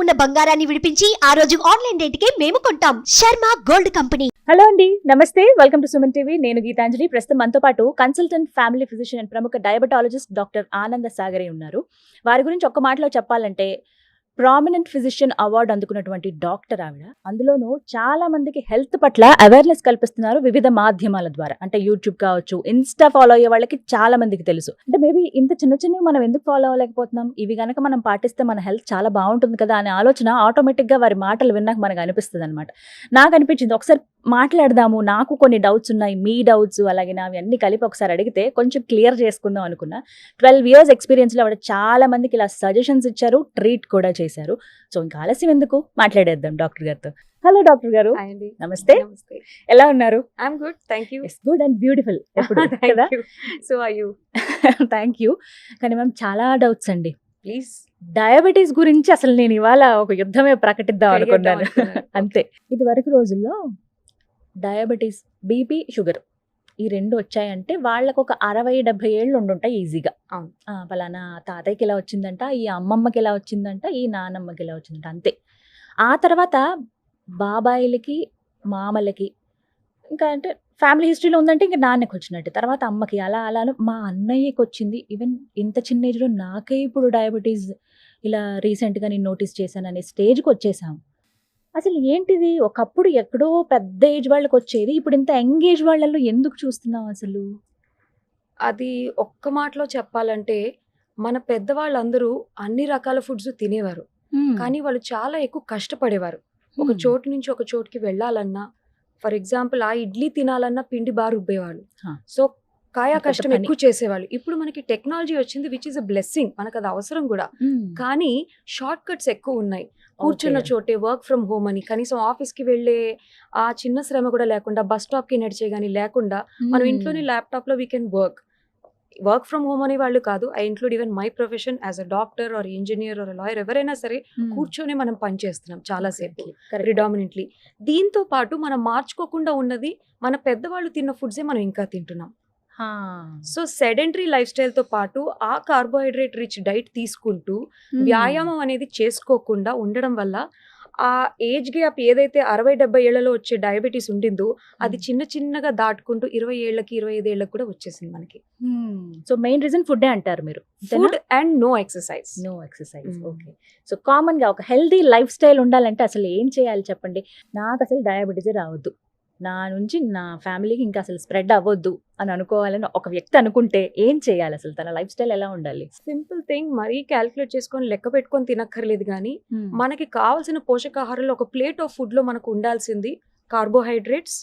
ఉన్న బంగారాన్ని విడిపించి ఆ రోజు ఆన్లైన్ రేటుకే మేము కొంటాం. Sharma gold company. హలో అండి, నమస్తే. Welcome to Suman TV. నేను గీతాంజలి. ప్రస్తుతం మనతో పాటు కన్సల్టెంట్ ఫ్యామిలీ ఫిజిషియన్ అండ్ ప్రముఖ డయాబెటాలజిస్ట్ డాక్టర్ ఆనంద సాగరే ఉన్నారు. వారి గురించి ఒక్క మాటలో చెప్పాలంటే ప్రామినెంట్ ఫిజిషియన్ అవార్డు అందుకున్నటువంటి డాక్టర్ ఆవిడ. అందులోనూ చాలా మందికి హెల్త్ పట్ల అవేర్నెస్ కల్పిస్తున్నారు వివిధ మాధ్యమాల ద్వారా. అంటే యూట్యూబ్ కావచ్చు, ఇన్స్టా ఫాలో అయ్యే వాళ్ళకి చాలా మందికి తెలుసు. అంటే మేబీ ఇంత చిన్న చిన్నవి మనం ఎందుకు ఫాలో అవ్వలేకపోతున్నాం, ఇవి గనక మనం పాటిస్తే మన హెల్త్ చాలా బాగుంటుంది కదా అనే ఆలోచన ఆటోమేటిక్గా వారి మాటలు విన్నాక మనకు అనిపిస్తుంది అనమాట. నాకు అనిపించింది ఒకసారి మాట్లాడదాము, నాకు కొన్ని డౌట్స్ ఉన్నాయి, మీ డౌట్స్ అలాగే నావి అన్ని కలిపి ఒకసారి అడిగితే కొంచెం క్లియర్ చేసుకుందాం అనుకున్నా. 12 years ఎక్స్పీరియన్స్లో ఆవిడ చాలా మందికి ఇలా సజెషన్స్ ఇచ్చారు, ట్రీట్ కూడా చేశారు. సో ఇంకా ఆలస్యం ఎందుకు, మాట్లాడేద్దాం డాక్టర్ గారితో. హలో డాక్టర్ గారు, నమస్తే. ఎలా ఉన్నారు? I'm good, thank you. Good and beautiful కదా. So are you? Thank you. కానీ మ్యామ్ చాలా డౌట్స్ అండి. ప్లీజ్. డయాబెటీస్ గురించి అసలు నేను ఇవాళ ఒక యుద్ధమే ప్రకటిద్దాం అనుకున్నాను. అంతే. ఇది వరకు రోజుల్లో డయాబెటీస్, బీపీ, షుగర్ ఈ రెండు వచ్చాయంటే వాళ్ళకు ఒక 60-70 ఏళ్ళు ఉండుంటాయి ఈజీగా. ఫలానా తాతయ్యకి ఇలా వచ్చిందంట, ఈ అమ్మమ్మకి ఇలా వచ్చిందంట, ఈ నానమ్మకి ఇలా వచ్చిందంట, అంతే. ఆ తర్వాత బాబాయిలకి, మామలకి, ఇంకా అంటే ఫ్యామిలీ హిస్టరీలో ఉందంటే ఇంకా నాన్నకి వచ్చినట్టు, తర్వాత అమ్మకి, అలా అలాను మా అన్నయ్యకి వచ్చింది. ఈవెన్ ఇంత చిన్న ఏజ్లో నాకే ఇప్పుడు డయాబెటీస్ ఇలా రీసెంట్గా నేను నోటీస్ చేశాను అనే స్టేజ్కి వచ్చేసాం. అసలు ఏంటిది, ఒకప్పుడు ఎక్కడో పెద్ద ఏజ్ వాళ్ళకి వచ్చేది, ఇప్పుడు ఇంత యంగ్ ఏజ్ వాళ్ళలో ఎందుకు చూస్తున్నాం అసలు? అది ఒక్క మాటలో చెప్పాలంటే మన పెద్దవాళ్ళందరూ అన్ని రకాల ఫుడ్స్ తినేవారు, కానీ వాళ్ళు చాలా ఎక్కువ కష్టపడేవారు. ఒక చోటు నుంచి ఒక చోటుకి వెళ్ళాలన్నా, ఫర్ ఎగ్జాంపుల్ ఆ ఇడ్లీ తినాలన్నా పిండి బాగా రుబ్బేవాళ్ళు. సో కాయా కష్టం ఎక్కువ చేసేవాళ్ళు. ఇప్పుడు మనకి టెక్నాలజీ వచ్చింది, విచ్ ఇస్ అ బ్లెస్సింగ్, మనకు అది అవసరం కూడా. కానీ షార్ట్ కట్స్ ఎక్కువ ఉన్నాయి. కూర్చున్న చోటే వర్క్ ఫ్రమ్ హోమ్ అని, కనీసం ఆఫీస్కి వెళ్ళే ఆ చిన్న శ్రమ కూడా లేకుండా, బస్ స్టాప్కి నడిచే కానీ లేకుండా మనం ఇంట్లోనే ల్యాప్టాప్లో we can work from home అనే వాళ్ళు కాదు. I include even my profession as a doctor or engineer or lawyer, ఎవరైనా సరే కూర్చొని మనం పని చేస్తున్నాం చాలాసేపు ప్రిడామినెంట్లీ. దీంతో పాటు మనం మార్చుకోకుండా ఉన్నది మన పెద్దవాళ్ళు తిన్న ఫుడ్సే మనం ఇంకా తింటున్నాం. సో సెడెంటరీ లైఫ్ స్టైల్తో పాటు ఆ కార్బోహైడ్రేట్ రిచ్ డైట్ తీసుకుంటూ వ్యాయామం అనేది చేసుకోకుండా ఉండడం వల్ల ఆ ఏజ్ గ్యాప్ ఏదైతే 60-70 ఏళ్లలో వచ్చే డయాబెటీస్ ఉండిందో అది చిన్న చిన్నగా దాటుకుంటూ 20 ఏళ్ళకి 25 ఏళ్ళకి కూడా వచ్చేసింది మనకి. సో మెయిన్ రీజన్ ఫుడ్ అంటారు మీరు? Food and no exercise. Okay. So common గా ఒక హెల్దీ లైఫ్ స్టైల్ ఉండాలంటే అసలు ఏం చేయాలి చెప్పండి? నాకు అసలు డయాబెటీస్ రావద్దు, నా నుంచి నా ఫ్యామిలీకి ఇంకా అసలు స్ప్రెడ్ అవ్వద్దు అని అనుకోవాలని ఒక వ్యక్తి అనుకుంటే ఏం చేయాలి? అసలు తన లైఫ్ స్టైల్ ఎలా ఉండాలి? సింపుల్ థింగ్, మరీ క్యాల్కులేట్ చేసుకొని లెక్క పెట్టుకొని తినక్కర్లేదు. కానీ మనకి కావాల్సిన పోషకాహారాలు ఒక ప్లేట్ ఆఫ్ ఫుడ్ లో మనకు ఉండాల్సింది carbohydrates,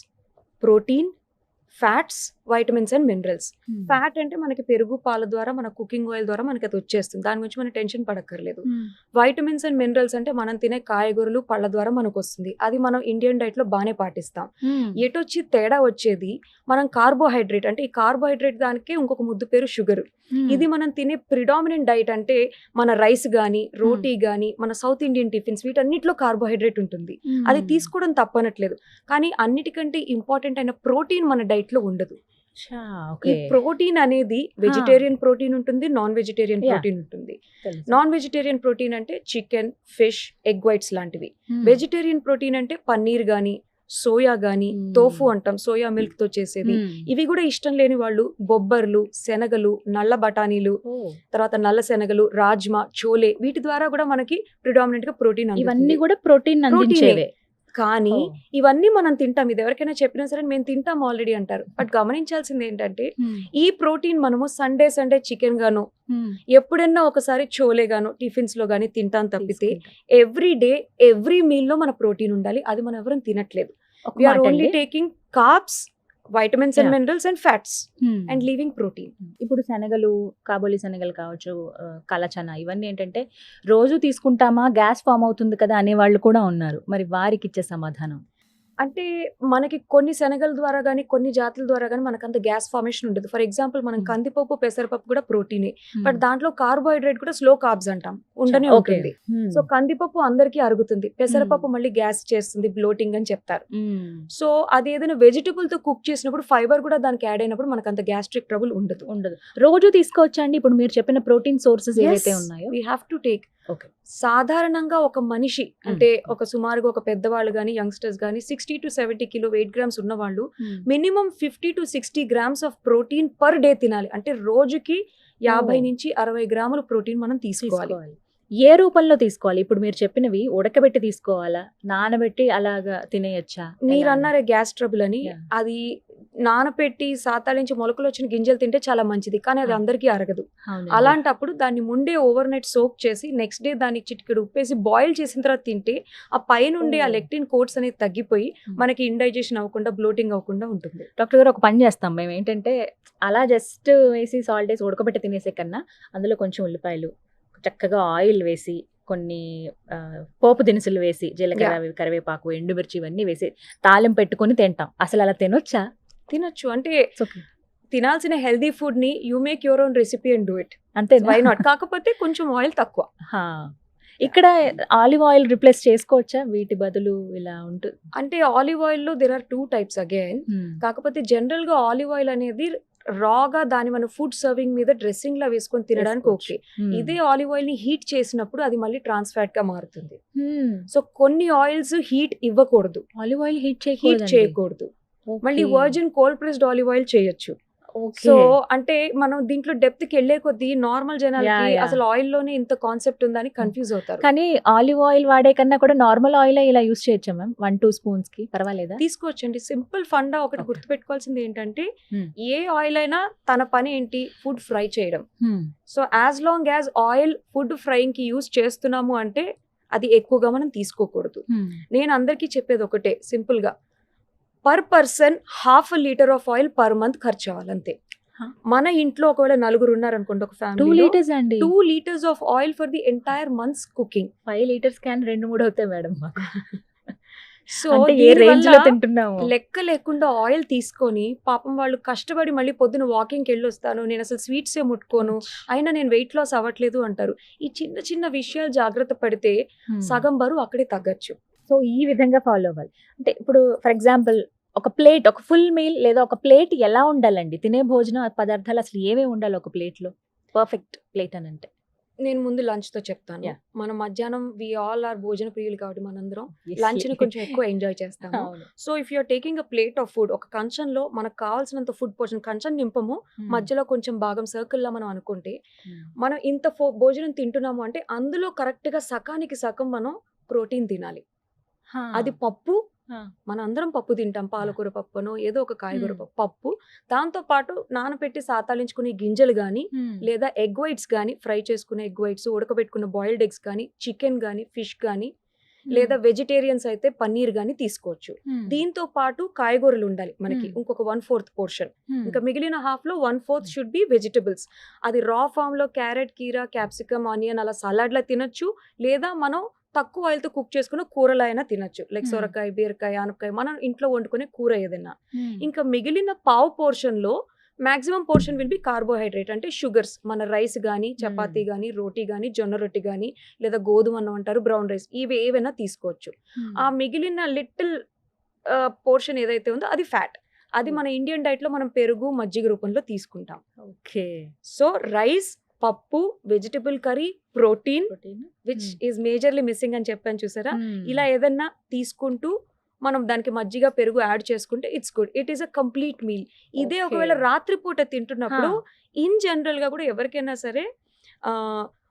protein, fats, vitamins and minerals. Fat అంటే మనకి పెరుగు, పాల ద్వారా, మన కుకింగ్ ఆయిల్ ద్వారా మనకి అది వచ్చేస్తుంది, దాని గురించి మనం టెన్షన్ పడక్కర్లేదు. వైటమిన్స్ అండ్ మినరల్స్ అంటే మనం తినే కాయగూరలు, పళ్ళ ద్వారా మనకు వస్తుంది, అది మనం ఇండియన్ డైట్ లో బాగానే పాటిస్తాం. ఎటొచ్చి తేడా వచ్చేది మనం కార్బోహైడ్రేట్, అంటే ఈ కార్బోహైడ్రేట్ దానికే ఇంకొక ముద్దు పేరు షుగర్. ఇది మనం తినే ప్రిడామినెంట్ డైట్, అంటే మన రైస్ గానీ, రోటీ గానీ, మన సౌత్ ఇండియన్ టిఫిన్స్, వీటన్నిటిలో కార్బోహైడ్రేట్ ఉంటుంది. అది తీసుకోవడం తప్పనట్లేదు, కానీ అన్నిటికంటే ఇంపార్టెంట్ అయిన ప్రోటీన్ మన డైట్ లో ఉండదు. ఈ ప్రోటీన్ అనేది వెజిటేరియన్ ప్రోటీన్ ఉంటుంది, నాన్ వెజిటేరియన్ ప్రోటీన్ ఉంటుంది. నాన్ వెజిటేరియన్ ప్రోటీన్ అంటే చికెన్, ఫిష్, ఎగ్ వైట్స్ లాంటివి. వెజిటేరియన్ ప్రోటీన్ అంటే పన్నీర్ గానీ, సోయా గానీ, తోఫు అంటాం, సోయా మిల్క్ తో చేసేది. ఇవి కూడా ఇష్టం లేని వాళ్ళు బొబ్బర్లు, శనగలు, నల్ల బఠానీలు, తర్వాత నల్ల శనగలు, రాజ్మా, చోలే, వీటి ద్వారా కూడా మనకి ప్రిడామినెంట్ గా ప్రోటీన్, ఇవన్నీ కూడా ప్రోటీన్ అందించేవే. కానీ ఇవన్నీ మనం తింటాం, ఇది ఎవరికైనా చెప్పినా సరే మేము తింటాం ఆల్రెడీ అంటారు. బట్ గమనించాల్సింది ఏంటంటే ఈ ప్రోటీన్ మనము సండే చికెన్ గానో, ఎప్పుడైనా ఒకసారి చోలే గానో, టిఫిన్స్ లో గానీ తింటాం తప్పితే ఎవ్రీ డే ఎవ్రీ మీల్ లో మన ప్రోటీన్ ఉండాలి. అది మనం ఎవరైనా తినట్లేదు. We are only taking carbs, vitamins and minerals and fats and leaving protein. ఇప్పుడు శనగలు, కాబోలి శనగలు కావచ్చు, కలచన, ఇవన్నీ ఏంటంటే రోజు తీసుకుంటామా గ్యాస్ ఫామ్ అవుతుంది కదా అనే వాళ్ళు కూడా ఉన్నారు. మరి వారికి ఇచ్చే సమాధానం? అంటే మనకి కొన్ని శనగల ద్వారా కానీ, కొన్ని జాతుల ద్వారా కానీ మనకు అంత గ్యాస్ ఫార్మేషన్ ఉండదు. ఫర్ ఎగ్జాంపుల్ మనం కందిపప్పు, పెసరపప్పు కూడా ప్రోటీనే, బట్ దాంట్లో కార్బోహైడ్రేట్ కూడా స్లో కార్బ్స్ అంటాం ఉండనే ఉంటుంది. సో కందిపప్పు అందరికీ అరుగుతుంది, పెసరపప్పు మళ్ళీ గ్యాస్ చేస్తుంది, బ్లోటింగ్ అని చెప్తారు. సో అది ఏదైనా వెజిటబుల్ తో కుక్ చేసినప్పుడు ఫైబర్ కూడా దానికి యాడ్ అయినప్పుడు మనకు అంత గ్యాస్ట్రిక్ ట్రబుల్ ఉండదు. రోజు తీసుకోవచ్చా అండి ఇప్పుడు మీరు చెప్పిన ప్రోటీన్ సోర్సెస్ ఏవైతే ఉన్నాయో? We have to take. Okay. సాధారణంగా ఒక మనిషి అంటే ఒక సుమారుగా ఒక పెద్దవాళ్ళు కానీ యంగ్స్టర్స్ కానీ 60 to 70 కిలో వెయిట్ గ్రామ్స్ ఉన్న వాళ్ళు minimum 50 to 60 grams of protein per day తినాలి. అంటే రోజుకి 50 నుంచి 60 గ్రాముల ప్రోటీన్ మనం తీసుకోవాలి. ఏ రూపంలో తీసుకోవాలి? ఇప్పుడు మీరు చెప్పినవి ఉడకబెట్టి తీసుకోవాలా, నానబెట్టి అలాగా తినేయచ్చా? మీరు అన్నారే గ్యాస్ ట్రబుల్ అని, Yeah. అది నానపెట్టి సాతాలించి మొలకలు వచ్చిన గింజలు తింటే చాలా మంచిది, కానీ అది అందరికీ అరగదు. అలాంటప్పుడు దాన్ని ముందే ఓవర్ నైట్ సోక్ చేసి నెక్స్ట్ డే దానికి చిటికెడు ఉప్పేసి బాయిల్ చేసిన తర్వాత తింటే ఆ పైనుండి ఆ లెక్టిన్ కోట్స్ అనేది తగ్గిపోయి మనకి ఇండైజెషన్ అవ్వకుండా బ్లోటింగ్ అవ్వకుండా ఉంటుంది. డాక్టర్ గారు ఒక పని చేస్తాం మేము, ఏంటంటే అలా జస్ట్ వేసి సాల్ట్ వేసి ఉడకబెట్టి తినేసే కన్నా అందులో కొంచెం ఉల్లిపాయలు, చక్కగా ఆయిల్ వేసి, కొన్ని పోపు దినుసులు వేసి, జీలకర్ర, కరివేపాకు, ఎండుమిర్చి ఇవన్నీ వేసి తాలింపు పెట్టుకొని తింటాం. అసలు అలా తినొచ్చా? తినొచ్చు. అంటే తినాల్సిన హెల్దీ ఫుడ్ ని you make your own recipe and do it. అంతే, వై నాట్? కాకపోతే కొంచెం ఆయిల్ తక్కువ. ఇక్కడ ఆలివ్ ఆయిల్ రిప్లేస్ చేసుకోవచ్చా వీటి బదులు? ఇలా ఉంటుంది అంటే ఆలివ్ ఆయిల్ లో దేర్ ఆర్ 2 టైప్స్ అగైన్. కాకపోతే జనరల్ గా ఆలివ్ ఆయిల్ అనేది రాగా దాని మన ఫుడ్ సర్వింగ్ మీద డ్రెస్సింగ్ లా వేసుకొని తినడానికి ఓకే. ఇదే ఆలివ్ ఆయిల్ ని హీట్ చేసినప్పుడు అది మళ్ళీ ట్రాన్స్ ఫ్యాట్ గా మారుతుంది. సో కొన్ని ఆయిల్స్ హీట్ ఇవ్వకూడదు, ఆలివ్ ఆయిల్ హీట్ చేయకూడదు. మళ్ళీ virgin cold pressed olive oil చేయొచ్చు. సో అంటే మనం దీంట్లో డెప్త్ కి వెళ్లే కొద్దీ నార్మల్ జనాలకి అసలు ఆయిల్ లోనే ఇంత కాన్సెప్ట్ ఉందని కన్ఫ్యూజ్ అవుతారు. కానీ ఆలివ్ ఆయిల్ వాడే కన్నా కూడా నార్మల్ ఆయిల్ ఇలా యూస్ చేయొచ్చా మ్యామ్? 1-2 స్పూన్స్ కి పర్వాలేదా? తీసుకోవచ్చండి. సింపుల్ ఫండా ఒకటి గుర్తుపెట్టుకోవాల్సింది ఏంటంటే ఏ ఆయిల్ అయినా తన పని ఏంటి? ఫుడ్ ఫ్రై చేయడం. So as long as oil food frying కి యూస్ చేస్తున్నాము అంటే అది ఎక్కువగా మనం తీసుకోకూడదు. నేను అందరికీ చెప్పేది ఒకటే సింపుల్ గా, per person 1/2 litre of oil per month ఖర్చు అవ్వాలంతే. మన ఇంట్లో ఒకవేళ 4 ఉన్నారనుకోండి, ఒక ఫ్యామిలీ 2 లీటర్స్ అండి. 2 liters of oil for the entire months cooking. 5 litres can 2-3 అవుతాయి మేడం. సో లెక్క లేకుండా ఆయిల్ తీసుకొని పాపం వాళ్ళు కష్టపడి మళ్ళీ పొద్దున వాకింగ్కి వెళ్ళొస్తాను, నేను అసలు స్వీట్స్ ఏ ముట్టుకోను, అయినా నేను వెయిట్ లాస్ అవ్వట్లేదు అంటారు. ఈ చిన్న చిన్న విషయాలు జాగ్రత్త పడితే సగం బరువు అక్కడే తగ్గచ్చు. సో ఈ విధంగా ఫాలో అవ్వాలి. అంటే ఇప్పుడు ఫర్ ఎగ్జాంపుల్ ఒక ప్లేట్, ఒక ఫుల్ మీల్ లేదా ఒక ప్లేట్ ఎలా ఉండాలండి? తినే భోజన పదార్థాలు అసలు ఏమేమి ఉండాలి ఒక ప్లేట్ లో? పర్ఫెక్ట్ ప్లేట్ అని అంటే నేను ముందు లంచ్ తో చెప్తాను. మనం మధ్యాహ్నం వి ఆల్ ఆర్ భోజన ప్రియులు కాబట్టి మనందరం లంచ్ ని కొంచెం ఎక్కువ ఎంజాయ్ చేస్తాము. So if you're taking a plate of food, ఒక కంచన్ లో మనకు కావాల్సినంత ఫుడ్ పోర్షన్, కంచం నింపము, మధ్యలో కొంచెం భాగం సర్కిల్ లా మనం అనుకుంటే, మనం ఇంత భోజనం తింటున్నాము అంటే అందులో కరెక్ట్ గా సకానికి సగం మనం ప్రోటీన్ తినాలి. అది పప్పు, మన అందరం పప్పు తింటాం, పాలకూర పప్పునో ఏదో ఒక కాయగూర పప్పు, దాంతో పాటు నానబెట్టి సాతాలించుకునే గింజలు గానీ, లేదా ఎగ్ వైట్స్ గానీ, ఫ్రై చేసుకునే ఎగ్ వైట్స్, ఉడకబెట్టుకున్న బాయిల్డ్ ఎగ్స్ కానీ, చికెన్ గానీ, ఫిష్ గానీ, లేదా వెజిటేరియన్స్ అయితే పన్నీర్ గానీ తీసుకోవచ్చు. దీంతో పాటు కాయగూరలు ఉండాలి మనకి, ఇంకొక 1/4 పోర్షన్. ఇంకా మిగిలిన హాఫ్ లో 1/4 షుడ్ బి వెజిటబుల్స్. అది రా ఫామ్ లో క్యారెట్, కీరా, క్యాప్సికమ్, ఆనియన్ అలా సలాడ్ లా తినొచ్చు, లేదా మనం తక్కువ ఆయిల్ తో కుక్ చేసుకున్న కూరలు అయినా తినొచ్చు, లైక్ సొరకాయ, బీరకాయ, ఆనపకాయ, మనం ఇంట్లో వండుకునే కూర ఏదైనా. ఇంకా మిగిలిన పావు పోర్షన్ లో maximum portion will be carbohydrate, అంటే షుగర్స్. మన రైస్ గానీ, చపాతీ గానీ, రోటీ గానీ, జొన్న రొట్టి గానీ, లేదా గోధుమ అన్నం అంటారు, బ్రౌన్ రైస్, ఇవి ఏవైనా తీసుకోవచ్చు. ఆ మిగిలిన లిటిల్ పోర్షన్ ఏదైతే ఉందో అది ఫ్యాట్. అది మన ఇండియన్ డైట్ లో మనం పెరుగు, మజ్జిగ రూపంలో తీసుకుంటాం. ఓకే. సో రైస్, పప్పు, vegetable curry, protein which is majorly missing అని చెప్పాను చూసారా, ఇలా ఏదన్నా తీసుకుంటూ మనం దానికి మజ్జిగ, పెరుగు యాడ్ చేసుకుంటే it's good. It is a complete meal. ఇదే ఒకవేళ రాత్రిపూట తింటున్నప్పుడు ఇన్ జనరల్ గా కూడా ఎవరికైనా సరే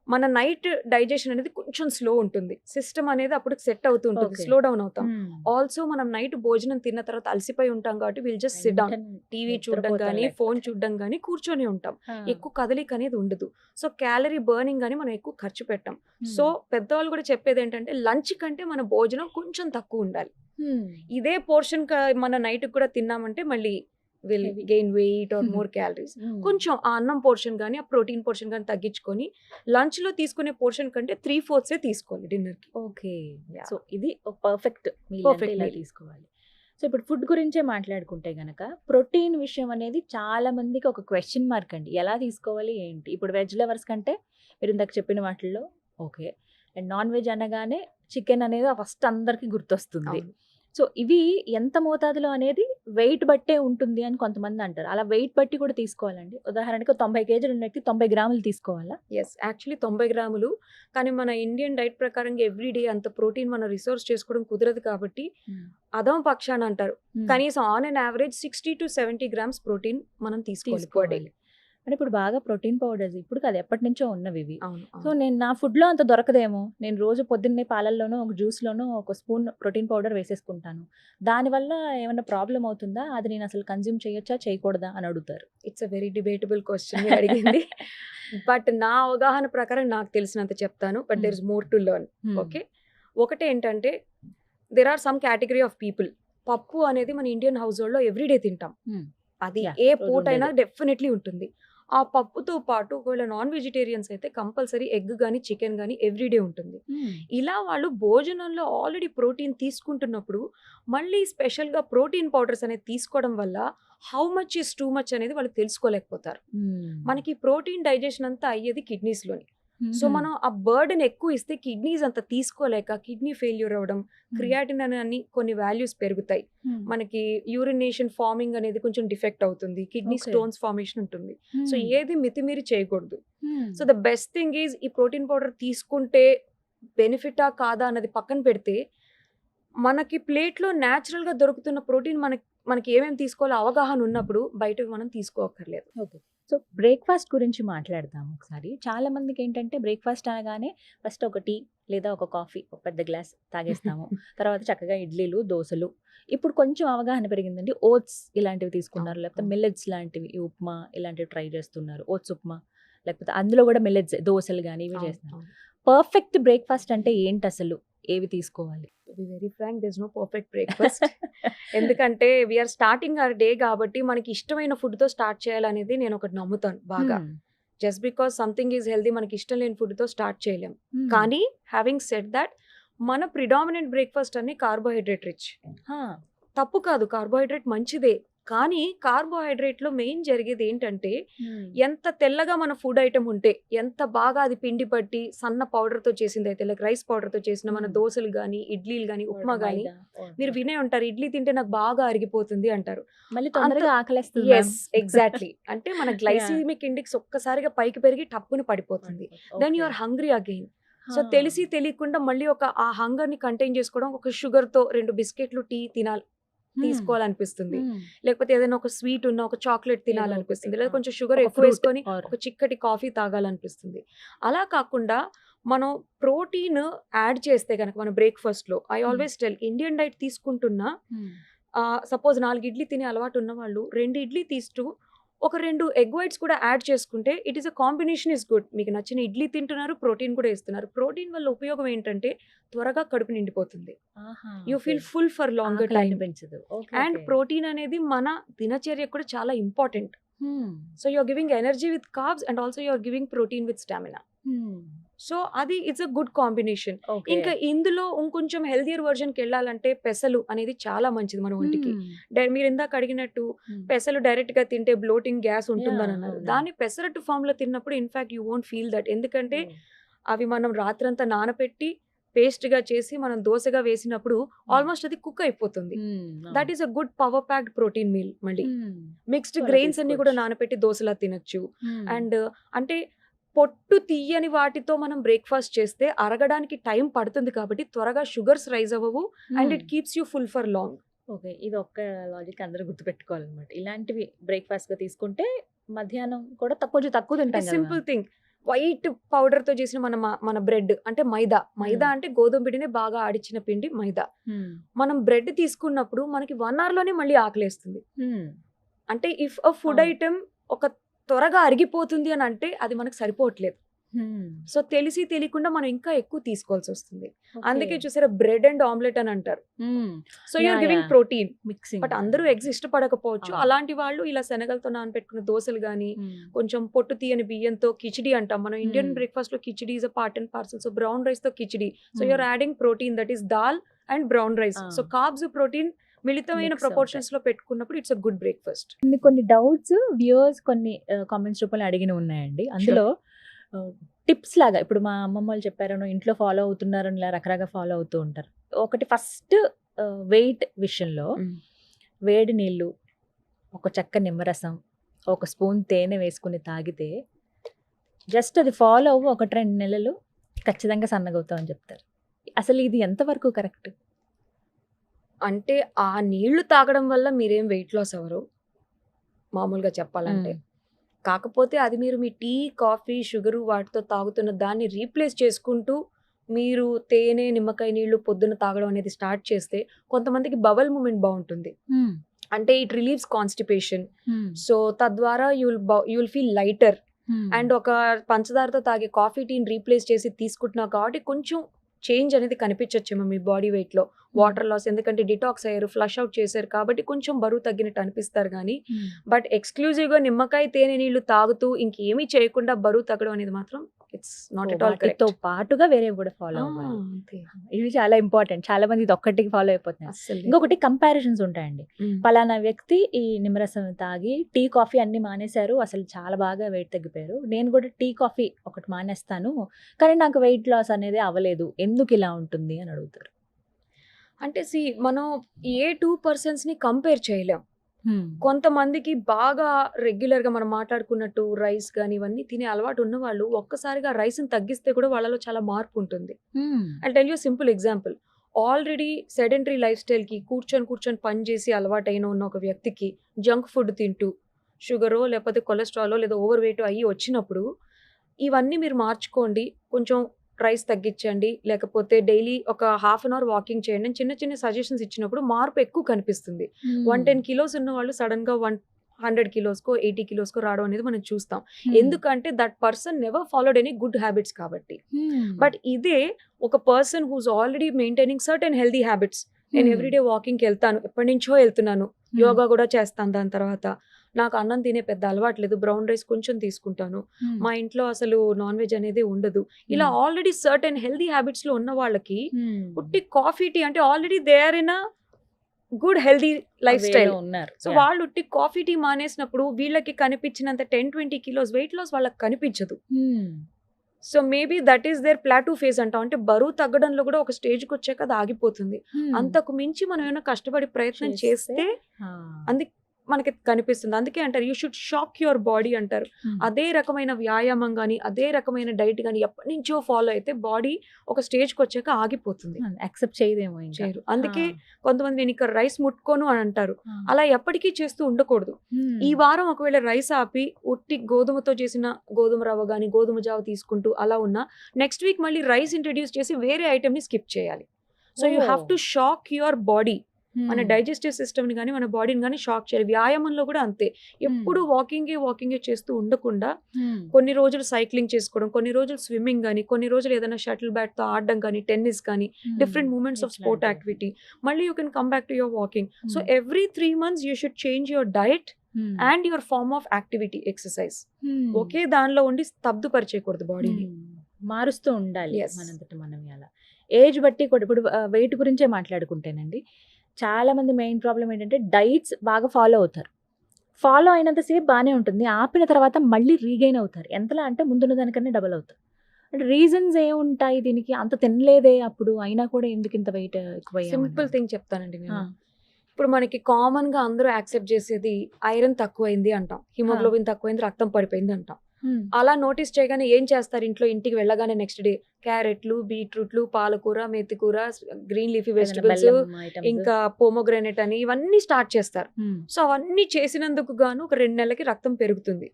మన నైట్ డైజెషన్ అనేది కొంచెం స్లో ఉంటుంది, సిస్టమ్ అనేది అప్పుడు సెట్ అవుతూ ఉంటుంది, స్లో డౌన్ అవుతాం. ఆల్సో మనం నైట్ భోజనం తిన్న తర్వాత అలసిపోయి ఉంటాం కాబట్టి will just SIT down, TV చూడడం కానీ, ఫోన్ చూడడం కానీ, కూర్చొని ఉంటాం, ఎక్కువ కదలిక అనేది ఉండదు. సో క్యాలరీ బర్నింగ్ కానీ మనం ఎక్కువ ఖర్చు పెట్టాం. సో పెద్దవాళ్ళు కూడా చెప్పేది ఏంటంటే లంచ్ కంటే మన భోజనం కొంచెం తక్కువ ఉండాలి. ఇదే పోర్షన్ మన నైట్ కూడా తిన్నామంటే మళ్ళీ will gain weight or more calories. కొంచెం ఆ అన్నం పోర్షన్ కానీ, ఆ ప్రోటీన్ పోర్షన్ కానీ తగ్గించుకొని లంచ్ లో తీసుకునే పోర్షన్ కంటే 3/4 తీసుకోవాలి డిన్నర్ కి. ఓకే. సో ఇది పర్ఫెక్ట్ మీల్ తీసుకోవాలి. సో ఇప్పుడు ఫుడ్ గురించే మాట్లాడుకుంటే గనక ప్రోటీన్ విషయం అనేది చాలా మందికి ఒక క్వశ్చన్ మార్క్ అండి. ఎలా తీసుకోవాలి ఏంటి? ఇప్పుడు వెజ్ లవర్స్ కంటే మీరు ఇందాక చెప్పిన వాటిల్లో ఓకే, అండ్ నాన్ వెజ్ అనగానే చికెన్ అనేది ఫస్ట్ అందరికి గుర్తొస్తుంది. సో ఇవి ఎంత మోతాదులో అనేది వెయిట్ బట్టే ఉంటుంది అని కొంతమంది అంటారు. అలా వెయిట్ బట్టి కూడా తీసుకోవాలండి? ఉదాహరణకు 90 కేజీలు ఉన్న వ్యక్తి 90 గ్రాములు తీసుకోవాలా? యెస్. యాక్చువల్లీ 90 గ్రాములు. కానీ మన ఇండియన్ డైట్ ప్రకారంగా ఎవ్రీ డే అంత ప్రోటీన్ మనం రిసోర్స్ చేసుకోవడం కుదరదు కాబట్టి అదం పక్షాన అంటారు. కనీసం on an average 60-70 grams protein మనం తీసుకోవాలి పర్ డే. అంటే ఇప్పుడు బాగా ప్రోటీన్ పౌడర్స్ ఇప్పుడు కాదు ఎప్పటి నుంచో ఉన్నవి ఇవి. అవును. సో నేను నా ఫుడ్లో అంత దొరకదేమో. నేను రోజు పొద్దున్నే పాలల్లోనో ఒక జ్యూస్లోనో ఒక స్పూన్ ప్రోటీన్ పౌడర్ వేసేసుకుంటాను. దానివల్ల ఏమైనా ప్రాబ్లం అవుతుందా? అది నేను అసలు కన్జ్యూమ్ చేయొచ్చా చేయకూడదా అని అడుగుతారు. It's a very debatable question మీరు అడిగింది. బట్ నా అవగాహన ప్రకారం నాకు తెలిసినంత చెప్తాను. But there is more to learn. Okay. ఒకటి ఏంటంటే there are some category of people. పప్పు అనేది మన ఇండియన్ హౌస్ హోల్డ్ లో ఎవ్రీడే తింటాం. అది ఏ పూటైనా డెఫినెట్లీ ఉంటుంది. ఆ పప్పుతో పాటు ఒకవేళ నాన్ వెజిటేరియన్స్ అయితే కంపల్సరీ ఎగ్ కానీ చికెన్ కానీ ఎవ్రీడే ఉంటుంది. ఇలా వాళ్ళు భోజనంలో ఆల్రెడీ ప్రోటీన్ తీసుకుంటున్నప్పుడు మళ్ళీ స్పెషల్గా ప్రోటీన్ పౌడర్స్ అనేది తీసుకోవడం వల్ల how much is too much అనేది వాళ్ళు తెలుసుకోలేకపోతారు. మనకి ప్రోటీన్ డైజెషన్ అంతా అయ్యేది కిడ్నీస్లోని. సో మనం ఆ బర్డెన్ ఎక్కువ ఇస్తే కిడ్నీస్ అంత తీసుకోలేక కిడ్నీ ఫెయిల్యూర్ అవ్వడం, క్రియాటిన్ అని కొన్ని వాల్యూస్ పెరుగుతాయి, మనకి యూరినేషన్ ఫార్మింగ్ అనేది కొంచెం డిఫెక్ట్ అవుతుంది, కిడ్నీ స్టోన్స్ ఫార్మేషన్ ఉంటుంది. సో ఏది మితిమీరి చేయకూడదు. So the best thing is ఈ ప్రోటీన్ పౌడర్ తీసుకుంటే బెనిఫిటా కాదా అన్నది పక్కన పెడితే మనకి ప్లేట్లో న్యాచురల్గా దొరుకుతున్న ప్రోటీన్ మనకి ఏమేమి తీసుకోవాలో అవగాహన ఉన్నప్పుడు బయటకు మనం తీసుకోక్కర్లేదు. ఓకే. సో బ్రేక్ఫాస్ట్ గురించి మాట్లాడదాం ఒకసారి. చాలా మందికి ఏంటంటే బ్రేక్ఫాస్ట్ అనగానే ఫస్ట్ ఒక టీ లేదా ఒక కాఫీ ఒక పెద్ద గ్లాస్ తాగేస్తాము. తర్వాత చక్కగా ఇడ్లీలు దోశలు. ఇప్పుడు కొంచెం అవగాహన పెరిగిందండి. ఓట్స్ ఇలాంటివి తీసుకున్నారు, లేకపోతే మిల్లెట్స్ లాంటివి, ఈ ఉప్మా ఇలాంటివి ట్రై చేస్తున్నారు. ఓట్స్ ఉప్మా లేకపోతే అందులో కూడా మిల్లెట్స్ దోశలు కానీ ఇవి చేస్తున్నారు. పర్ఫెక్ట్ బ్రేక్ఫాస్ట్ అంటే ఏంటి అసలు? ఏవి తీసుకోవాలి? Very frank there is no perfect breakfast. ఎందుకంటే వీఆర్ స్టార్టింగ్ అవర్ డే కాబట్టి మనకి ఇష్టమైన ఫుడ్తో స్టార్ట్ చేయాలనేది నేను ఒకటి నమ్ముతాను బాగా. Just because something is healthy మనకి ఇష్టం లేని ఫుడ్తో స్టార్ట్ చేయలేం. కానీ హ్యావింగ్ సెడ్ దట్ మన ప్రిడామినెంట్ బ్రేక్ఫాస్ట్ అన్ని కార్బోహైడ్రేట్ రిచ్. తప్పు కాదు, కార్బోహైడ్రేట్ మంచిదే. కానీ కార్బోహైడ్రేట్లో మెయిన్ జరిగేది ఏంటంటే ఎంత తెల్లగా మన ఫుడ్ ఐటమ్ ఉంటే, ఎంత బాగా అది పిండి పట్టి సన్న పౌడర్తో చేసింది అయితే, లైక్ రైస్ పౌడర్తో చేసిన మన దోశలు కానీ ఇడ్లీలు కానీ ఉప్మా కానీ మీరు వినే ఉంటారు, ఇడ్లీ తింటే నాకు బాగా అరిగిపోతుంది అంటారు. మళ్ళీ తొందరగా ఆకలేస్తుంది. Yes exactly. అంటే మన గ్లైసిమిక్ ఇండెక్స్ ఒక్కసారిగా పైకి పెరిగి టప్పుని పడిపోతుంది. Then you are hungry again. So తెలిసి తెలియకుండా మళ్ళీ ఆ హంగర్ ని కంటైన్ చేసుకోవడం, ఒక షుగర్ తో 2 బిస్కెట్లు టీ తీసుకోవాలనిపిస్తుంది, లేకపోతే ఏదైనా ఒక స్వీట్ ఉన్న ఒక చాక్లెట్ తినాలనిపిస్తుంది, లేదా కొంచెం షుగర్ ఎక్కువ వేసుకొని ఒక చిక్కటి కాఫీ తాగాలనిపిస్తుంది. అలా కాకుండా మనం ప్రోటీన్ యాడ్ చేస్తే కనుక మన బ్రేక్ఫాస్ట్ లో, I always tell, Indian diet తీసుకుంటున్నా సపోజ్ 4 ఇడ్లీ తినే అలవాటు ఉన్న వాళ్ళు 2 ఇడ్లీ తీస్తూ ఒక 2 ఎగ్ వైట్స్ కూడా యాడ్ చేసుకుంటే it is a combination is good. మీకు నచ్చిన ఇడ్లీ తింటున్నారు, ప్రోటీన్ కూడా ఇస్తున్నారు. ప్రోటీన్ వల్ల ఉపయోగం ఏంటంటే త్వరగా కడుపు నిండిపోతుంది, you feel full for longer time. And protein అనేది మన దినచర్య కూడా చాలా important. So you are giving energy with carbs and also you are giving protein with stamina. So అది ఇట్స్ అ గుడ్ కాంబినేషన్. ఇంకా ఇందులో ఇంకొంచెం హెల్దియర్ వర్జన్కి వెళ్ళాలంటే పెసలు అనేది చాలా మంచిది మన ఒంటికి. మీరు ఇందాక అడిగినట్టు పెసలు డైరెక్ట్ గా తింటే బ్లోటింగ్ గ్యాస్ ఉంటుందని అన్నారు. దాన్ని పెసరట్టు ఫామ్ లో తిన్నప్పుడు in fact you won't feel that. ఎందుకంటే అవి మనం రాత్రంతా నానపెట్టి పేస్ట్ గా చేసి మనం దోశగా వేసినప్పుడు ఆల్మోస్ట్ అది కుక్ అయిపోతుంది. That is a good power packed protein meal. మళ్ళీ మిక్స్డ్ గ్రెయిన్స్ అన్ని కూడా నానపెట్టి దోశలా తినచ్చు. అండ్ అంటే పొట్టు తీయని వాటితో మనం బ్రేక్ఫాస్ట్ చేస్తే అరగడానికి టైం పడుతుంది కాబట్టి త్వరగా షుగర్స్ రైజ్ అవ్వవు and it keeps you full for long. Okay, ఇది ఒక్క లాజిక్ అందరూ గుర్తుపెట్టుకోవాలన్నమాట. ఇలాంటివి బ్రేక్ఫాస్ట్ గా తీసుకుంటే మధ్యాహ్నం కూడా కొంచెం తక్కువ తింటాం. సింపుల్ థింగ్, వైట్ పౌడర్ తో చేసిన మన బ్రెడ్ అంటే మైదా అంటే గోధుమ పిండిని బాగా ఆడిచ్చిన పిండి మైదా. మనం బ్రెడ్ తీసుకున్నప్పుడు మనకి 1 hour లోనే మళ్ళీ ఆకలేస్తుంది. అంటే ఇఫ్ అ ఫుడ్ ఐటమ్ ఒక త్వరగా అరిగిపోతుంది అని అంటే అది మనకు సరిపోవట్లేదు. సో తెలిసి తెలియకుండా మనం ఇంకా ఎక్కువ తీసుకోవాల్సి వస్తుంది. అందుకే చూసారా బ్రెడ్ అండ్ ఆమ్లెట్ అని అంటారు. So you're giving protein mixing. But అందరూ ఎగ్స్ ఇష్టపడకపోవచ్చు. అలాంటి వాళ్ళు ఇలా శనగలతో నానబెట్టుకున్న దోశలు గానీ, కొంచెం పొట్టు తీయని బియ్యంతో కిచిడి అంటాం మనం ఇండియన్ బ్రేక్ఫాస్ట్ లో. Khichdi is a part and parcel. So brown rice తో khichdi. So you're adding protein, that is dal and brown rice. So carbs protein మిళితమైన ప్రపోర్షన్స్ లో పెట్టుకున్నప్పుడు ఇట్స్ అ గుడ్ బ్రేక్ఫాస్ట్. కొన్ని డౌట్స్ వ్యూవర్స్ కొన్ని కామెంట్స్ రూపంలో అడిగిన ఉన్నాయండి. అందులో టిప్స్ లాగా ఇప్పుడు మా అమ్మమ్మ వాళ్ళు చెప్పారనో, ఇంట్లో ఫాలో అవుతున్నారని ఇలా రకరకాల ఫాలో అవుతూ ఉంటారు. ఒకటి ఫస్ట్ వెయిట్ విషయంలో వేడి నీళ్ళు, ఒక చెక్క నిమ్మరసం, ఒక స్పూన్ తేనె వేసుకుని తాగితే జస్ట్ అది ఫాలో అవ్వు 1-2 నెలలు ఖచ్చితంగా సన్నగవుతావు అని చెప్తారు. అసలు ఇది ఎంతవరకు కరెక్ట్? అంటే ఆ నీళ్లు తాగడం వల్ల మీరేం వెయిట్ లాస్ అవ్వరు మామూలుగా చెప్పాలంటే. కాకపోతే అది మీరు మీ టీ, కాఫీ, షుగరు వాటితో తాగుతున్న దాన్ని రీప్లేస్ చేసుకుంటూ మీరు తేనె, నిమ్మకాయ నీళ్లు పొద్దున తాగడం అనేది స్టార్ట్ చేస్తే కొంతమందికి బవల్ మూమెంట్ బాగుంటుంది. అంటే ఇట్ రిలీవ్స్ కాన్స్టిపేషన్. సో తద్వారా యుల్ ఫీల్ లైటర్. అండ్ ఒక పంచదారతో తాగే కాఫీ టీని రీప్లేస్ చేసి తీసుకుంటున్నావు కాబట్టి కొంచెం చేంజ్ అనేది కనిపించచ్చేమో మీ బాడీ వెయిట్లో. వాటర్ లాస్, ఎందుకంటే డిటాక్స్ అయ్యారు, ఫ్లష్ అవుట్ చేశారు కాబట్టి కొంచెం బరువు తగ్గినట్టు అనిపిస్తారు. కానీ బట్ ఎక్స్క్లూజివ్గా నిమ్మకాయ తేనె నీళ్లు తాగుతూ ఇంకేమీ చేయకుండా బరువు తగ్గడం అనేది మాత్రం it's not at all correct. తో పాటుగా వేరే కూడా ఫాలో అవ్వాలి. ఇది చాలా ఇంపార్టెంట్. చాలా మంది ఇది ఒక్కటికి ఫాలో అయిపోతున్నారు. ఇంకొకటి కంపారిజన్స్ ఉంటాయండి. పలానా వ్యక్తి ఈ నిమ్మరసం తాగి టీ, కాఫీ అన్ని మానేశారు, అసలు చాలా బాగా వెయిట్ తగ్గిపోయారు, నేను కూడా టీ, కాఫీ ఒకటి మానేస్తాను కానీ నాకు వెయిట్ లాస్ అనేది అవ్వలేదు, ఎందుకు ఇలా ఉంటుంది అని అడుగుతారు. అంటే మనం ఏ 2 పర్సన్స్ని కంపేర్ చేయలేం. కొంతమందికి బాగా రెగ్యులర్గా మనం మాట్లాడుకున్నట్టు రైస్ కానీ ఇవన్నీ తినే అలవాటు ఉన్న వాళ్ళు ఒక్కసారిగా రైస్ని తగ్గిస్తే కూడా వాళ్ళలో చాలా మార్పు ఉంటుంది. I tell you simple example. Already sedentary life స్టైల్కి కూర్చొని పని చేసి అలవాటైన ఉన్న ఒక వ్యక్తికి జంక్ ఫుడ్ తింటూ షుగరో లేకపోతే కొలెస్ట్రాలో లేదా ఓవర్ వెయిట్ అయ్యి వచ్చినప్పుడు ఇవన్నీ మీరు మార్చుకోండి, కొంచెం రైస్ తగ్గించండి, లేకపోతే డైలీ ఒక హాఫ్ అన్ అవర్ వాకింగ్ చేయండి అని చిన్న సజెషన్స్ ఇచ్చినప్పుడు మార్పు ఎక్కువ కనిపిస్తుంది. 110 కిలోస్ ఉన్న వాళ్ళు సడన్గా 100 కిలోస్కో 80 కిలోస్కో రావడం అనేది మనం చూస్తాం. ఎందుకంటే that person never followed any good habits కాబట్టి. బట్ ఇదే ఒక person who's already maintaining certain healthy habits, నేను ఎవ్రీడే వాకింగ్కి వెళ్తాను, ఎప్పటి నుంచో వెళ్తున్నాను, యోగా కూడా చేస్తాను, దాని తర్వాత నాకు అన్నం తినే పెద్ద అలవాటు లేదు, బ్రౌన్ రైస్ కొంచెం తీసుకుంటాను, మా ఇంట్లో అసలు నాన్ వెజ్ అనేది ఉండదు, ఇలా ఆల్రెడీ సర్టెన్ హెల్దీ హ్యాబిట్స్ లో ఉన్న వాళ్ళకి ఉట్టి కాఫీ టీ అంటే already they are in a good healthy lifestyle ఉన్నారు. సో వాళ్ళు ఉట్టి కాఫీ టీ మానేసినప్పుడు వీళ్ళకి కనిపించినంత 10-20 కిలోస్ వెయిట్ లాస్ వాళ్ళకి కనిపించదు. So maybe that is their plateau phase అంటాం. అంటే బరువు తగ్గడంలో కూడా ఒక స్టేజ్కి వచ్చాక అది ఆగిపోతుంది. అంతకు మించి మనం ఏమైనా కష్టపడి ప్రయత్నం చేస్తే అందుకే మనకి కనిపిస్తుంది. అందుకే అంటారు you should shock your body అంటారు. అదే రకమైన వ్యాయామం కానీ అదే రకమైన డైట్ కానీ ఎప్పటి నుంచో ఫాలో అయితే బాడీ ఒక స్టేజ్కి వచ్చాక ఆగిపోతుంది, యాక్సెప్ట్ చేయదేమో, చేయరు. అందుకే కొంతమంది నేను ఇక్కడ రైస్ ముట్టుకోను అని అంటారు. అలా ఎప్పటికీ చేస్తూ ఉండకూడదు. ఈ వారం ఒకవేళ రైస్ ఆపి ఉట్టి గోధుమతో చేసిన గోధుమ రవ్వ కానీ గోధుమ జావ తీసుకుంటూ అలా ఉన్నా నెక్స్ట్ వీక్ మళ్ళీ రైస్ ఇంట్రడ్యూస్ చేసి వేరే ఐటమ్ని స్కిప్ చేయాలి. So you have to shock your body. మన డైజెస్టివ్ సిస్టమ్ని కానీ మన బాడీని కానీ షాక్ చేయాలి. వ్యాయామంలో కూడా అంతే. ఎప్పుడు వాకింగే చేస్తూ ఉండకుండా కొన్ని రోజులు సైక్లింగ్ చేసుకోవడం, కొన్ని రోజులు స్విమ్మింగ్ కానీ, కొన్ని రోజులు ఏదైనా షటిల్ బ్యాట్తో ఆడడం కానీ, టెన్నిస్ కానీ, different moments of sport activity, మళ్ళీ you can come back to your walking. So every 3 months you should change your diet and your form of activity, exercise. ఒకే దానిలో ఉండి స్తబ్దుపరిచేయకూడదు, బాడీని మారుస్తూ ఉండాలి మనంతట మనం. అలా ఏజ్ బట్టి కూడా ఇప్పుడు వెయిట్ గురించే మాట్లాడుకుంటేనండి, చాలా మంది మెయిన్ ప్రాబ్లం ఏంటంటే డైట్స్ బాగా ఫాలో అవుతారు, ఫాలో అయినంతసేపు బాగానే ఉంటుంది, ఆపిన తర్వాత మళ్ళీ రీగైన్ అవుతారు. ఎంతలా అంటే ముందున్న దానికన్నా డబల్ అవుతారు. అంటే రీజన్స్ ఏముంటాయి దీనికి? అంత తినలేదే అప్పుడు, అయినా కూడా ఎందుకు ఇంత వెయిట్ ఎక్కువ? సింపుల్ థింగ్ చెప్తానండి నేను. ఇప్పుడు మనకి కామన్ గా అందరూ యాక్సెప్ట్ చేసేది ఐరన్ తక్కువైంది అంటాం, హిమోగ్లోబిన్ తక్కువైంది, రక్తం పడిపోయింది అంటాం. అలా నోటీస్ చేయగానే ఏం చేస్తారు? ఇంట్లో ఇంటికి వెళ్ళగానే నెక్స్ట్ డే క్యారెట్లు, బీట్రూట్లు, పాలకూర, మెతికూర, గ్రీన్ లీఫీ వెజిటబుల్స్, ఇంకా పోమోగ్రానైట్ అని ఇవన్నీ స్టార్ట్ చేస్తారు. సో అవన్నీ చేసినందుకు గాను ఒక 2 నెలలకి రక్తం పెరుగుతుంది.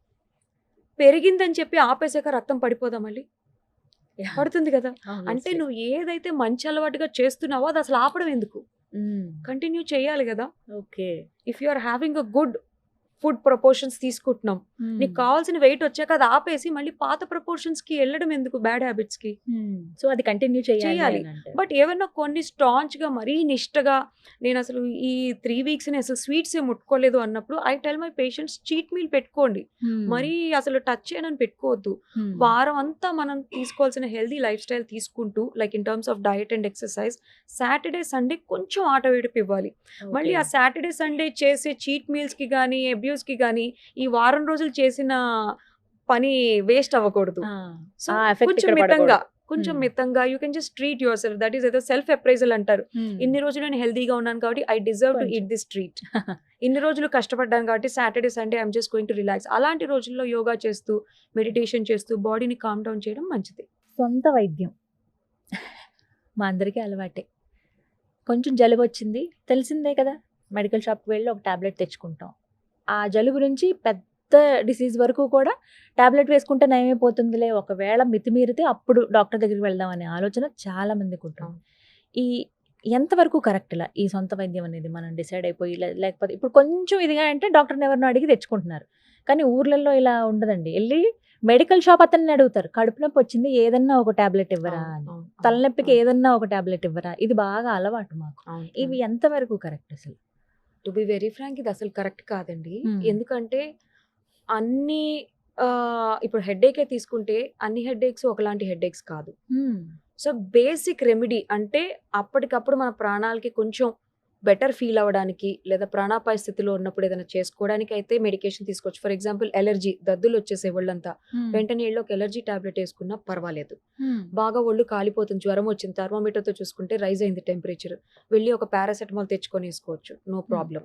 పెరిగిందని చెప్పి ఆపేసాక రక్తం పడిపోదా? మళ్ళీ పడుతుంది కదా. అంటే నువ్వు ఏదైతే మంచి అలవాటుగా చేస్తున్నావో అది అసలు ఆపడం ఎందుకు? కంటిన్యూ చేయాలి కదా. Okay, if you are having a good food proportions తీసుకుంటున్నాం, నీకు కావాల్సిన వెయిట్ వచ్చాక అది ఆపేసి మళ్ళీ పాత ప్రపోర్షన్స్ కి వెళ్ళడం ఎందుకు, బ్యాడ్ హ్యాబిట్స్ కి? సో అది కంటిన్యూ చేయాలి. బట్ ఏమన్నా కొన్ని స్టాంచ్ గా మరీ నిష్టగా నేను అసలు ఈ 3 weeks అసలు స్వీట్స్ ఏ ముట్టుకోలేదు అన్నప్పుడు I tell my patients cheat meal పెట్టుకోండి, మరీ అసలు టచ్ చేయనని పెట్టుకోవద్దు. వారం అంతా మనం తీసుకోవాల్సిన హెల్దీ లైఫ్ స్టైల్ తీసుకుంటూ, like in terms of diet and exercise, Saturday Sunday కొంచెం ఆట వేడిపి ఇవ్వాలి. మళ్ళీ ఆ సాటర్డే సండే చేసే చీట్ మీల్స్ కి కానీ అబ్యూస్ కి కానీ ఈ వారం రోజులు చేసిన పని వేస్ట్ అవ్వకూడదు. సో కొంచెం మితంగా కొంచెం మితంగా you can just treat your self. That is ఏదో సెల్ఫ్ అప్రైజల్ అంటారు. ఇన్ని రోజులు నేను హెల్దీగా ఉన్నాను కాబట్టి I deserve to eat this treat. ఇన్ని రోజులు కష్టపడ్డాను కాబట్టి Saturday Sunday I'm just going to relax. అలాంటి రోజుల్లో యోగా చేస్తూ మెడిటేషన్ చేస్తూ బాడీని కామ్ డౌన్ చేయడం మంచిది. సొంత వైద్యం మా అందరికీ అలవాటే. కొంచెం జలుబు వచ్చింది తెలిసిందే కదా, మెడికల్ షాప్కి వెళ్ళి ఒక టాబ్లెట్ తెచ్చుకుంటాం. ఆ జలుబు నుంచి పెద్ద డిసీజ్ వరకు కూడా టాబ్లెట్ వేసుకుంటే నయమైపోతుందిలే, ఒకవేళ మితిమీరితే అప్పుడు డాక్టర్ దగ్గరికి వెళ్దాం అనే ఆలోచన చాలా మందికి ఉంటుంది. ఈ ఎంతవరకు కరెక్ట్ ఇలా ఈ సొంత వైద్యం అనేది మనం డిసైడ్ అయిపోయి లేకపోతే ఇప్పుడు కొంచెం ఇదిగా అంటే డాక్టర్ని ఎవరినో అడిగి తెచ్చుకుంటున్నారు, కానీ ఊర్లలో ఇలా ఉండదండి. వెళ్ళి మెడికల్ షాప్ అతన్ని అడుగుతారు, కడుపు నొప్పి వచ్చింది ఏదన్నా ఒక టాబ్లెట్ ఇవ్వరా అని, తలనొప్పికి ఏదన్నా ఒక టాబ్లెట్ ఇవ్వరా. ఇది బాగా అలవాటు మాకు. ఇవి ఎంతవరకు కరెక్ట్ అసలు? టు బి వెరీ ఫ్రాంక్ ఇది అసలు కరెక్ట్ కాదండి. ఎందుకంటే అన్ని ఇప్పుడు హెడేకే తీసుకుంటే అన్ని హెడేక్స్ ఒకలాంటి హెడేక్స్ కాదు. సో బేసిక్ రెమెడీ అంటే అప్పటికప్పుడు మన ప్రాణాలకి కొంచెం బెటర్ ఫీల్ అవ్వడానికి లేదా ప్రాణాపాయ స్థితిలో ఉన్నప్పుడు ఏదైనా చేసుకోవడానికి అయితే మెడికేషన్ తీసుకోవచ్చు. ఫర్ ఎగ్జాంపుల్ ఎలర్జీ, దద్దులు వచ్చేసే ఒళ్ళంతా, వెంటనే ఏళ్ళకి ఎలర్జీ టాబ్లెట్ వేసుకున్నా పర్వాలేదు. బాగా ఒళ్ళు కాలిపోతుంది, జ్వరం వచ్చింది, థర్మోమీటర్తో చూసుకుంటే రైజ్ అయింది టెంపరేచర్, వెళ్ళి ఒక పారాసెటమాల్ తెచ్చుకొని వేసుకోవచ్చు, నో ప్రాబ్లం.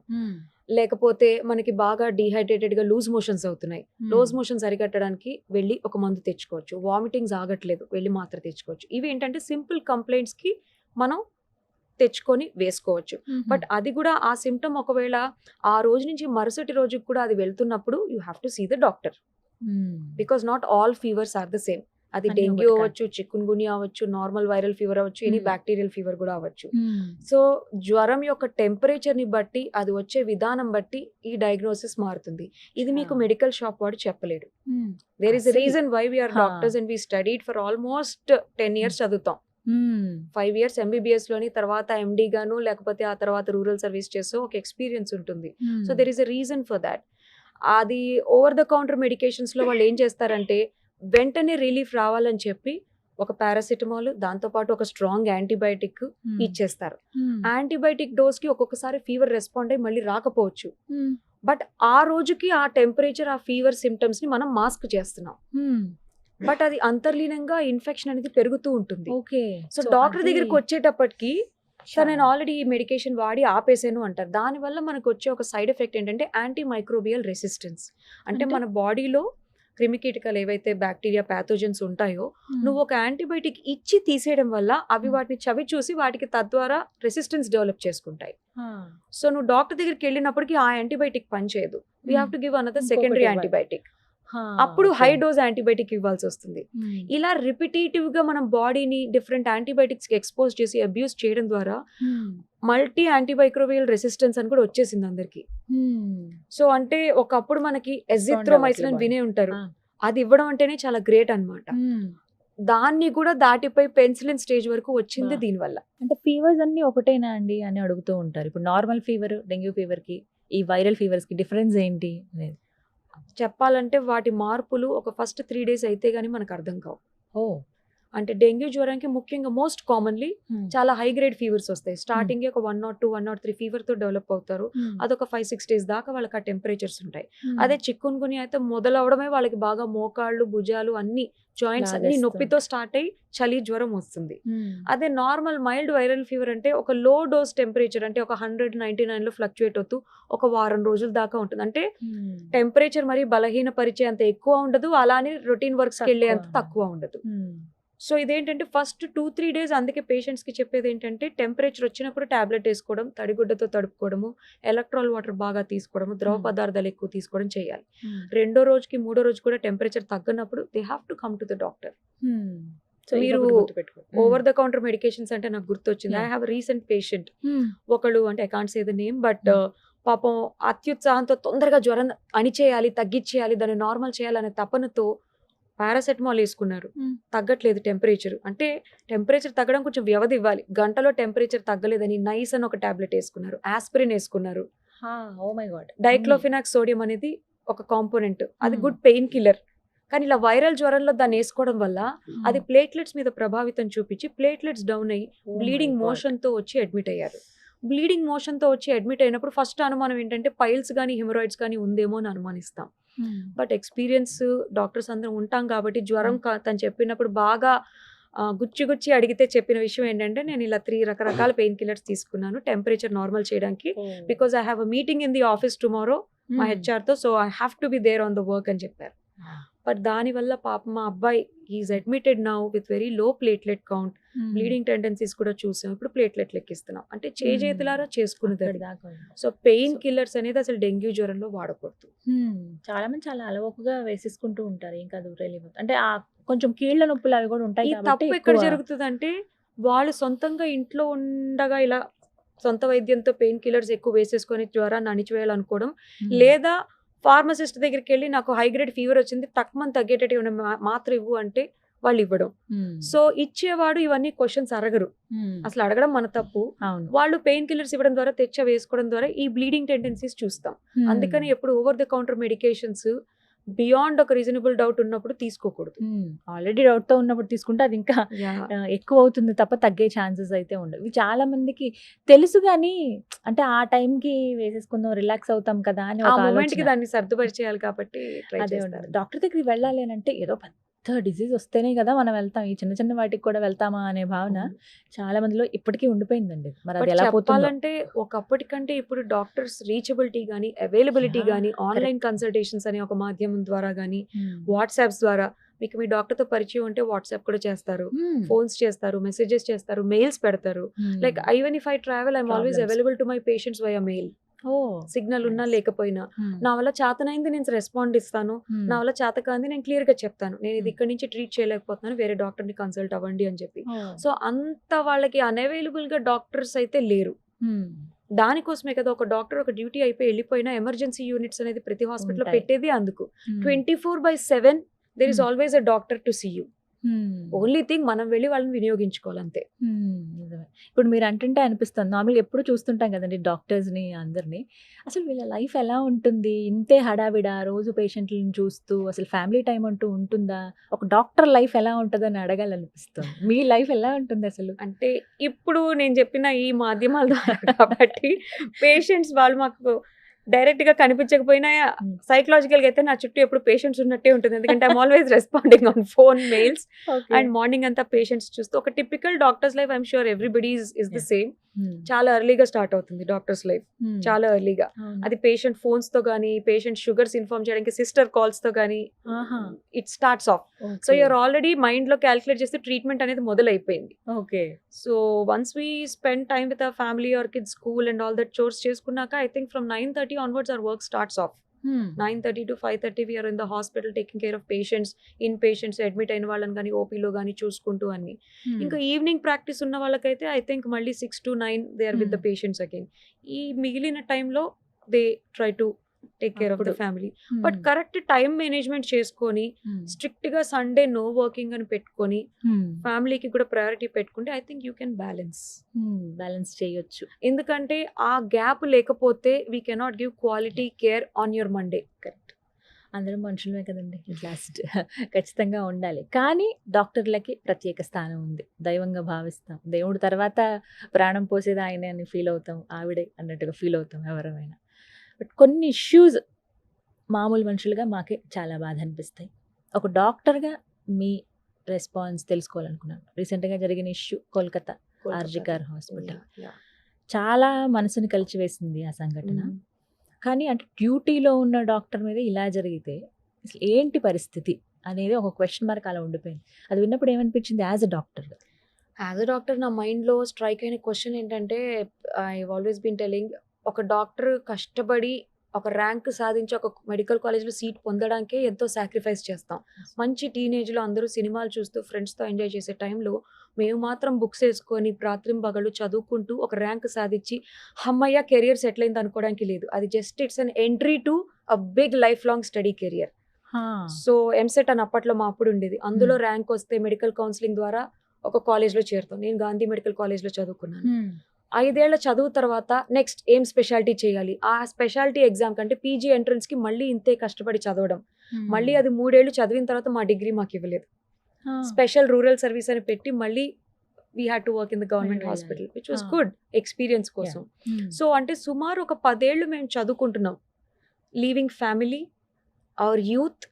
లేకపోతే మనకి బాగా డీహైడ్రేటెడ్గా లూజ్ మోషన్స్ అవుతున్నాయి, లూజ్ మోషన్స్ అరికట్టడానికి వెళ్ళి ఒక మందు తెచ్చుకోవచ్చు. వామిటింగ్స్ ఆగట్లేదు, వెళ్ళి మాత్ర తెచ్చుకోవచ్చు. ఇవి ఏంటంటే సింపుల్ కంప్లైంట్స్కి మనం తెచ్చుకొని వేసుకోవచ్చు. బట్ అది కూడా ఆ సిమ్టమ్ ఒకవేళ ఆ రోజు నుంచి మరుసటి రోజుకి కూడా అది వెళ్తున్నప్పుడు you have to see the doctor, because not all fevers are the same. అది డెంగ్యూ అవ్వచ్చు, చికున్ గున్యా అవ్వచ్చు, నార్మల్ వైరల్ ఫీవర్ అవ్వచ్చు, ఎనీ బ్యాక్టీరియల్ ఫీవర్ కూడా అవ్వచ్చు. సో జ్వరం యొక్క టెంపరేచర్ ని బట్టి, అది వచ్చే విధానం బట్టి ఈ డయాగ్నోసిస్ మారుతుంది. ఇది మీకు మెడికల్ షాప్ వాడు చెప్పలేడు. There is a reason why we're doctors and we studied for almost 10 years చదువుతాం. 5 years MBBS లోని, తర్వాత MD గాను, లేకపోతే ఆ తర్వాత రూరల్ సర్వీస్ చేసో ఒక ఎక్స్పీరియన్స్ ఉంటుంది. So there is a reason for that. అది ఓవర్ ద కౌంటర్ మెడికేషన్స్ లో వాళ్ళు ఏం చేస్తారంటే వెంటనే రిలీఫ్ రావాలని చెప్పి ఒక పారాసిటమాల్, దాంతోపాటు ఒక స్ట్రాంగ్ యాంటీబయాటిక్ ఇచ్చేస్తారు. యాంటీబయాటిక్ డోస్ కి ఒక్కొక్కసారి ఫీవర్ రెస్పాండ్ అయ్యి మళ్ళీ రాకపోవచ్చు, బట్ ఆ రోజుకి ఆ టెంపరేచర్, ఆ ఫీవర్ సిమ్టమ్స్ ని మనం మాస్క్ చేస్తున్నాం. బట్ అది అంతర్లీనంగా ఇన్ఫెక్షన్ అనేది పెరుగుతూ ఉంటుంది. సో డాక్టర్ దగ్గరికి వచ్చేటప్పటికి సార్ నేను ఆల్రెడీ ఈ మెడికేషన్ వాడి ఆపేసాను అంటారు. దానివల్ల మనకు వచ్చే ఒక సైడ్ ఎఫెక్ట్ ఏంటంటే యాంటీ మైక్రోబియల్ రెసిస్టెన్స్. అంటే మన బాడీలో క్రిమికీటకాలు ఏవైతే బ్యాక్టీరియా ప్యాథోజన్స్ ఉంటాయో నువ్వు ఒక యాంటీబయాటిక్ ఇచ్చి తీసేయడం వల్ల అవి వాటిని చవి చూసి వాటికి తద్వారా రెసిస్టెన్స్ డెవలప్ చేసుకుంటాయి. సో నువ్వు డాక్టర్ దగ్గరికి వెళ్ళినప్పటికీ ఆ యాంటీబయాటిక్ పనిచేయదు. We have to give another secondary antibiotic. అప్పుడు హై డోస్ యాంటీబయాటిక్ ఇవ్వాల్సి వస్తుంది. ఇలా రిపిటేటివ్ గా మనం బాడీని డిఫరెంట్ యాంటీబయాటిక్స్ కి ఎక్స్పోజ్ చేసి అబ్యూస్ చేయడం ద్వారా మల్టీ యాంటీమైక్రోబియల్ రెసిస్టెన్స్ అని కూడా వచ్చేసింది అందరికి. సో అంటే ఒకప్పుడు మనకి ఎజిథ్రోమైసిన్ అని వినే ఉంటారు, అది ఇవ్వడం అంటేనే చాలా గ్రేట్ అన్నమాట. దాన్ని కూడా దాటిపోయి పెన్సిలిన్ స్టేజ్ వరకు వచ్చింది దీనివల్ల. అంటే ఫీవర్స్ అన్ని ఒకటేనా అండి అని అడుగుతూ ఉంటారు. ఇప్పుడు నార్మల్ ఫీవర్, డెంగ్యూ ఫీవర్ కి ఈ వైరల్ ఫీవర్స్ కి డిఫరెన్స్ ఏంటి అనేది చెప్పాలంటే వాటి మార్పులు ఒక ఫస్ట్ 3 days అయితే గానీ మనకు అర్థం కావు. అంటే డెంగ్యూ జ్వరానికి ముఖ్యంగా మోస్ట్ కామన్లీ చాలా హై గ్రేడ్ ఫీవర్స్ వస్తాయి. స్టార్టింగ్ ఒక 102, 103 ఫీవర్ తో డెవలప్ అవుతారు. అదొక 5-6 days దాకా వాళ్ళకి ఆ టెంపరేచర్స్ ఉంటాయి. అదే చిక్కున్ గున్యా అయితే మొదలవడమే వాళ్ళకి బాగా మోకాళ్ళు, భుజాలు అన్ని జాయింట్స్ అన్ని నొప్పితో స్టార్ట్ అయ్యి చలి జ్వరం వస్తుంది. అదే నార్మల్ మైల్డ్ వైరల్ ఫీవర్ అంటే ఒక లో డోస్ టెంపరేచర్ అంటే ఒక 199 లో ఫ్లక్చుయేట్ అవుతూ ఒక వారం రోజుల దాకా ఉంటుంది. అంటే టెంపరేచర్ మరి బలహీన పరిచే అంత ఎక్కువ ఉండదు, అలానే రొటీన్ వర్క్స్ కి వెళ్ళే అంత తక్కువ ఉండదు. సో ఇదేంటంటే ఫస్ట్ 2-3 days అందుకే పేషెంట్స్ కి చెప్పేది ఏంటంటే టెంపరేచర్ వచ్చినప్పుడు టాబ్లెట్ వేసుకోవడం, తడిగుడ్డతో తడుపుకోవడము, ఎలక్ట్రాల్ వాటర్ బాగా తీసుకోవడము, ద్రవ పదార్థాలు ఎక్కువ తీసుకోవడం చేయాలి. 2వ రోజుకి 3వ రోజు కూడా టెంపరేచర్ తగ్గనప్పుడు they have to come to the doctor. మీరు ఓవర్ ద కౌంటర్ మెడికేషన్స్ అంటే నాకు గుర్తొచ్చింది. ఐ హావ్ రీసెంట్ పేషెంట్, ఒకళ్ళు అంటే I can't say the name, but పాపం అత్యుత్సాహంతో తొందరగా జ్వరం అణిచేయాలి, తగ్గించేయాలి, దాన్ని నార్మల్ చేయాలనే తపనతో పారాసెటమాల్ వేసుకున్నారు, తగ్గట్లేదు టెంపరేచర్. అంటే టెంపరేచర్ తగ్గడం కొంచెం వ్యవధి ఇవ్వాలి, గంటలో టెంపరేచర్ తగ్గలేదని నైస్ అని ఒక టాబ్లెట్ వేసుకున్నారు, ఆస్పిరిన్ వేసుకున్నారు. డైక్లోఫినాక్ సోడియం అనేది ఒక కాంపోనెంట్, అది గుడ్ పెయిన్ కిల్లర్. కానీ ఇలా వైరల్ జ్వరంలో దాన్ని వేసుకోవడం వల్ల అది ప్లేట్లెట్స్ మీద ప్రభావితం చూపించి ప్లేట్లెట్స్ డౌన్ అయ్యి బ్లీడింగ్ మోషన్ తో వచ్చి అడ్మిట్ అయ్యారు. బ్లీడింగ్ మోషన్ తో వచ్చి అడ్మిట్ అయినప్పుడు ఫస్ట్ అనుమానం ఏంటంటే పైల్స్ కానీ హెమరాయిడ్స్ కానీ ఉందేమో అని అనుమానిస్తాం. బట్ ఎక్స్పీరియన్స్ డాక్టర్స్ అందరం ఉంటాం కాబట్టి జ్వరం తను చెప్పినప్పుడు బాగా గుచ్చి అడిగితే చెప్పిన విషయం ఏంటంటే, నేను ఇలా 3 రకరకాల పెయిన్ కిల్లర్స్ తీసుకున్నాను టెంపరేచర్ నార్మల్ చేయడానికి. Because I have a meeting in the office tomorrow మా హెచ్ఆర్తో, so I have to be there on the work అని చెప్పారు. బట్ దానివల్ల పాపం మా అబ్బాయి is admitted now with very low platelet count, bleeding tendencies కూడా చూసాం. ఇప్పుడు ప్లేట్లెట్ లెక్కిస్తున్నాం. అంటే చేతులారా చేసుకున్నది అది. సో పెయిన్ కిల్లర్స్ అనేది అసలు డెంగ్యూ జ్వరంలో వాడకూడదు. చాలా మంది చాలా అలవోకగా వేసేసుకుంటూ ఉంటారు. ఏం కాదు రిలీవ్ అంటే ఆ కొంచెం కీళ్ళ నొప్పులు అవి కూడా ఉంటాయి ఈ కాబట్టి తప్పు ఎక్కడ జరుగుతుందంటే, వాళ్ళు సొంతంగా ఇంట్లో ఉండగా ఇలా సొంత వైద్యంతో పెయిన్ కిల్లర్స్ ఎక్కువ వేసేసుకొని జ్వరాన్ని అణిచివేయాలనుకోవడం, లేదా ఫార్మసిస్ట్ దగ్గరికి వెళ్ళి నాకు హై గ్రేడ్ ఫీవర్ వచ్చింది తక్కువ తగ్గేటట్టు మాత్రం ఇవ్వు అంటే వాళ్ళు ఇవ్వడం. సో ఇచ్చేవాడు ఇవన్నీ క్వశ్చన్స్ అడగరు, అసలు అడగడం మన తప్పు. వాళ్ళు పెయిన్ కిల్లర్స్ ఇవ్వడం ద్వారా వేసుకోవడం ద్వారా ఈ బ్లీడింగ్ టెండెన్సీస్ చూస్తాం. అందుకని ఎప్పుడు over the counter medications beyond ఒక రీజనబుల్ డౌట్ ఉన్నప్పుడు తీసుకోకూడదు. ఆల్రెడీ డౌట్ తో ఉన్నప్పుడు తీసుకుంటే అది ఇంకా ఎక్కువ అవుతుంది తప్ప తగ్గే ఛాన్సెస్ అయితే ఉండవు. ఇవి చాలా మందికి తెలుసు కానీ అంటే ఆ టైం కి వేసేసుకుందాం రిలాక్స్ అవుతాం కదా అని ఆ మూమెంట్ కి దాన్ని సర్దుపరిచేయాలి కాబట్టి అదే డాక్టర్ దగ్గరికి వెళ్ళాలి అని అంటే ఏదో పెద్ద డిజీజ్ వస్తేనే కదా మనం వెళ్తాం, ఈ చిన్న చిన్న వాటికి కూడా వెళ్తామా అనే భావన చాలా మందిలో ఇప్పటికీ ఉండిపోయిందండి. మరి అది ఎలా చెప్పాలంటే ఒకప్పటికంటే ఇప్పుడు డాక్టర్స్ రీచబిలిటీ గానీ, అవైలబిలిటీ గానీ, ఆన్లైన్ కన్సల్టేషన్స్ అనే ఒక మాధ్యమం ద్వారా గానీ, వాట్సాప్స్ ద్వారా మీకు మీ డాక్టర్ తో పరిచయం ఉంటే వాట్సాప్ కూడా చేస్తారు, ఫోన్స్ చేస్తారు, మెసేజెస్ చేస్తారు, మెయిల్స్ పెడతారు. Like even if I travel I'm always available to my patients via mail. Signal ఉన్నా లేకపోయినా నా వల్ల చేతనైంది నేను రెస్పాండ్ ఇస్తాను, నా వల్ల చేత కాంది నేను క్లియర్ గా చెప్తాను, నేను ఇది ఇక్కడ నుంచి ట్రీట్ చేయలేకపోతున్నాను, వేరే డాక్టర్ ని కన్సల్ట్ అవ్వండి అని చెప్పి. సో అంత వాళ్ళకి అన్అవైలబుల్ గా డాక్టర్స్ అయితే లేరు. దానికోసమే కదా ఒక డాక్టర్ ఒక డ్యూటీ అయిపోయి వెళ్ళిపోయినా ఎమర్జెన్సీ యూనిట్స్ అనేది ప్రతి హాస్పిటల్ లో పెట్టేది అందుకు. 24/7 there is always a doctor to see you. Only thing మనం వెళ్ళి వాళ్ళని వినియోగించుకోవాలి అంతే. ఇప్పుడు మీరు అంటుంటే అనిపిస్తుంది, నార్మల్గా ఎప్పుడు చూస్తుంటాం కదండి డాక్టర్స్ని అందరినీ, అసలు వీళ్ళ లైఫ్ ఎలా ఉంటుంది, ఇంతే హడావిడా రోజు పేషెంట్లను చూస్తూ అసలు ఫ్యామిలీ టైం అంటూ ఉంటుందా, ఒక డాక్టర్ లైఫ్ ఎలా ఉంటుందని అడగాలనిపిస్తుంది. మీ లైఫ్ ఎలా ఉంటుంది అసలు? అంటే ఇప్పుడు నేను చెప్పిన ఈ మాధ్యమాల ద్వారా కాబట్టి పేషెంట్స్ వాళ్ళు మాకు డైరెక్ట్ గా కనిపించకపోయినా సైకలాజికల్ గా అయితే నా చుట్టూ ఎప్పుడు పేషెంట్స్ ఉన్నట్టే ఉంటుంది. ఎందుకంటే I'm always responding on phone, mails and morning అంతా పేషెంట్స్ చూస్తూ. ఒక typical doctors life I'm sure everybody is the same. చాలా ఎర్లీగా స్టార్ట్ అవుతుంది డాక్టర్స్ లైఫ్, చాలా ఎర్లీగా. అది పేషెంట్ ఫోన్స్ తో గానీ, పేషెంట్ షుగర్స్ ఇన్ఫార్మ్ చేయడానికి సిస్టర్ కాల్స్ తో గానీ it starts off. So you're already mind లో క్యాలిక్యులేట్ చేస్తే ట్రీట్మెంట్ అనేది మొదలైపోయింది. So once we spend time with our family or kids school and all that chores చేసుకున్నాక I think from 9:30 onwards our work starts off. 9:30 to 5:30 we are in the hospital taking care of patients, in patients admit అయిన వాళ్ళని కానీ ఓపీలో కానీ చూసుకుంటూ అన్ని. ఇంకా evening practice ఉన్న వాళ్ళకైతే ఐ థింక్ మళ్ళీ 6 to 9 they are with the patients again. ఈ మిగిలిన టైంలో they try to take care of the family. But correct time management చేసుకొని స్ట్రిక్ట్ గా సండే నో వర్కింగ్ అని పెట్టుకొని ఫ్యామిలీకి కూడా ప్రయారిటీ పెట్టుకుంటే I think you can balance చేయొచ్చు. ఎందుకంటే ఆ గ్యాప్ లేకపోతే we cannot give quality care on your Monday. Correct, అందరం మనుషులమే కదండి, లాస్ట్ ఖచ్చితంగా ఉండాలి. కానీ డాక్టర్లకి ప్రత్యేక స్థానం ఉంది, దైవంగా భావిస్తాం. దేవుడి తర్వాత ప్రాణం పోసేది ఆయనే అని ఫీల్ అవుతాం, ఆవిడే అన్నట్టుగా ఫీల్ అవుతాం ఎవరైనా. బట్ కొన్ని ఇష్యూస్ మామూలు మనుషులుగా మాకే చాలా బాధ అనిపిస్తాయి. ఒక డాక్టర్గా మీ రెస్పాన్స్ తెలుసుకోవాలనుకున్నాను. రీసెంట్గా జరిగిన ఇష్యూ కోల్కతా ఆర్జికర్ హాస్పిటల్, చాలా మనసుని కలిచివేసింది ఆ సంఘటన. కానీ అంటే డ్యూటీలో ఉన్న డాక్టర్ మీద ఇలా జరిగితే అసలు ఏంటి పరిస్థితి అనేది ఒక క్వశ్చన్ మార్క్ అలా ఉండిపోయింది. అది విన్నప్పుడు ఏమనిపించింది యాజ్ అ డాక్టర్గా? యాజ్ అ డాక్టర్ నా మైండ్లో స్ట్రైక్ అయిన క్వశ్చన్ ఏంటంటే, ఐ ఆల్వేస్ బీన్ టెలింగ్, ఒక డాక్టర్ కష్టపడి ఒక ర్యాంక్ సాధించి ఒక మెడికల్ కాలేజ్లో సీట్ పొందడానికే ఎంతో సాక్రిఫైస్ చేస్తాం. మంచి టీనేజ్లో అందరూ సినిమాలు చూస్తూ ఫ్రెండ్స్తో ఎంజాయ్ చేసే టైంలో మేము మాత్రం బుక్స్ వేసుకొని రాత్రింబగళ్ళు చదువుకుంటూ ఒక ర్యాంక్ సాధించి హమ్మయ్య కెరియర్ సెటిల్ అయింది అనుకోవడానికి లేదు. అది just it's an entry to a big lifelong study career. So EAMCET అని అప్పట్లో మా అప్పుడు ఉండేది. అందులో ర్యాంక్ వస్తే మెడికల్ కౌన్సిలింగ్ ద్వారా ఒక కాలేజ్లో చేరుతాం. నేను గాంధీ మెడికల్ కాలేజ్లో చదువుకున్నాను. 5 ఏళ్ల చదువు తర్వాత నెక్స్ట్ ఏం స్పెషాలిటీ చేయాలి, ఆ స్పెషాలిటీ ఎగ్జామ్ కంటే పీజీ ఎంట్రన్స్కి మళ్ళీ ఇంతే కష్టపడి చదవడం. మళ్ళీ అది 3 ఏళ్ళు చదివిన తర్వాత మా డిగ్రీ మాకు ఇవ్వలేదు. స్పెషల్ రూరల్ సర్వీస్ అని పెట్టి మళ్ళీ we had to work in the government hospital which was good experience కోసం. సో అంటే సుమారు ఒక 10 ఏళ్ళు మేము చదువుకుంటున్నాం, leaving family, our youth,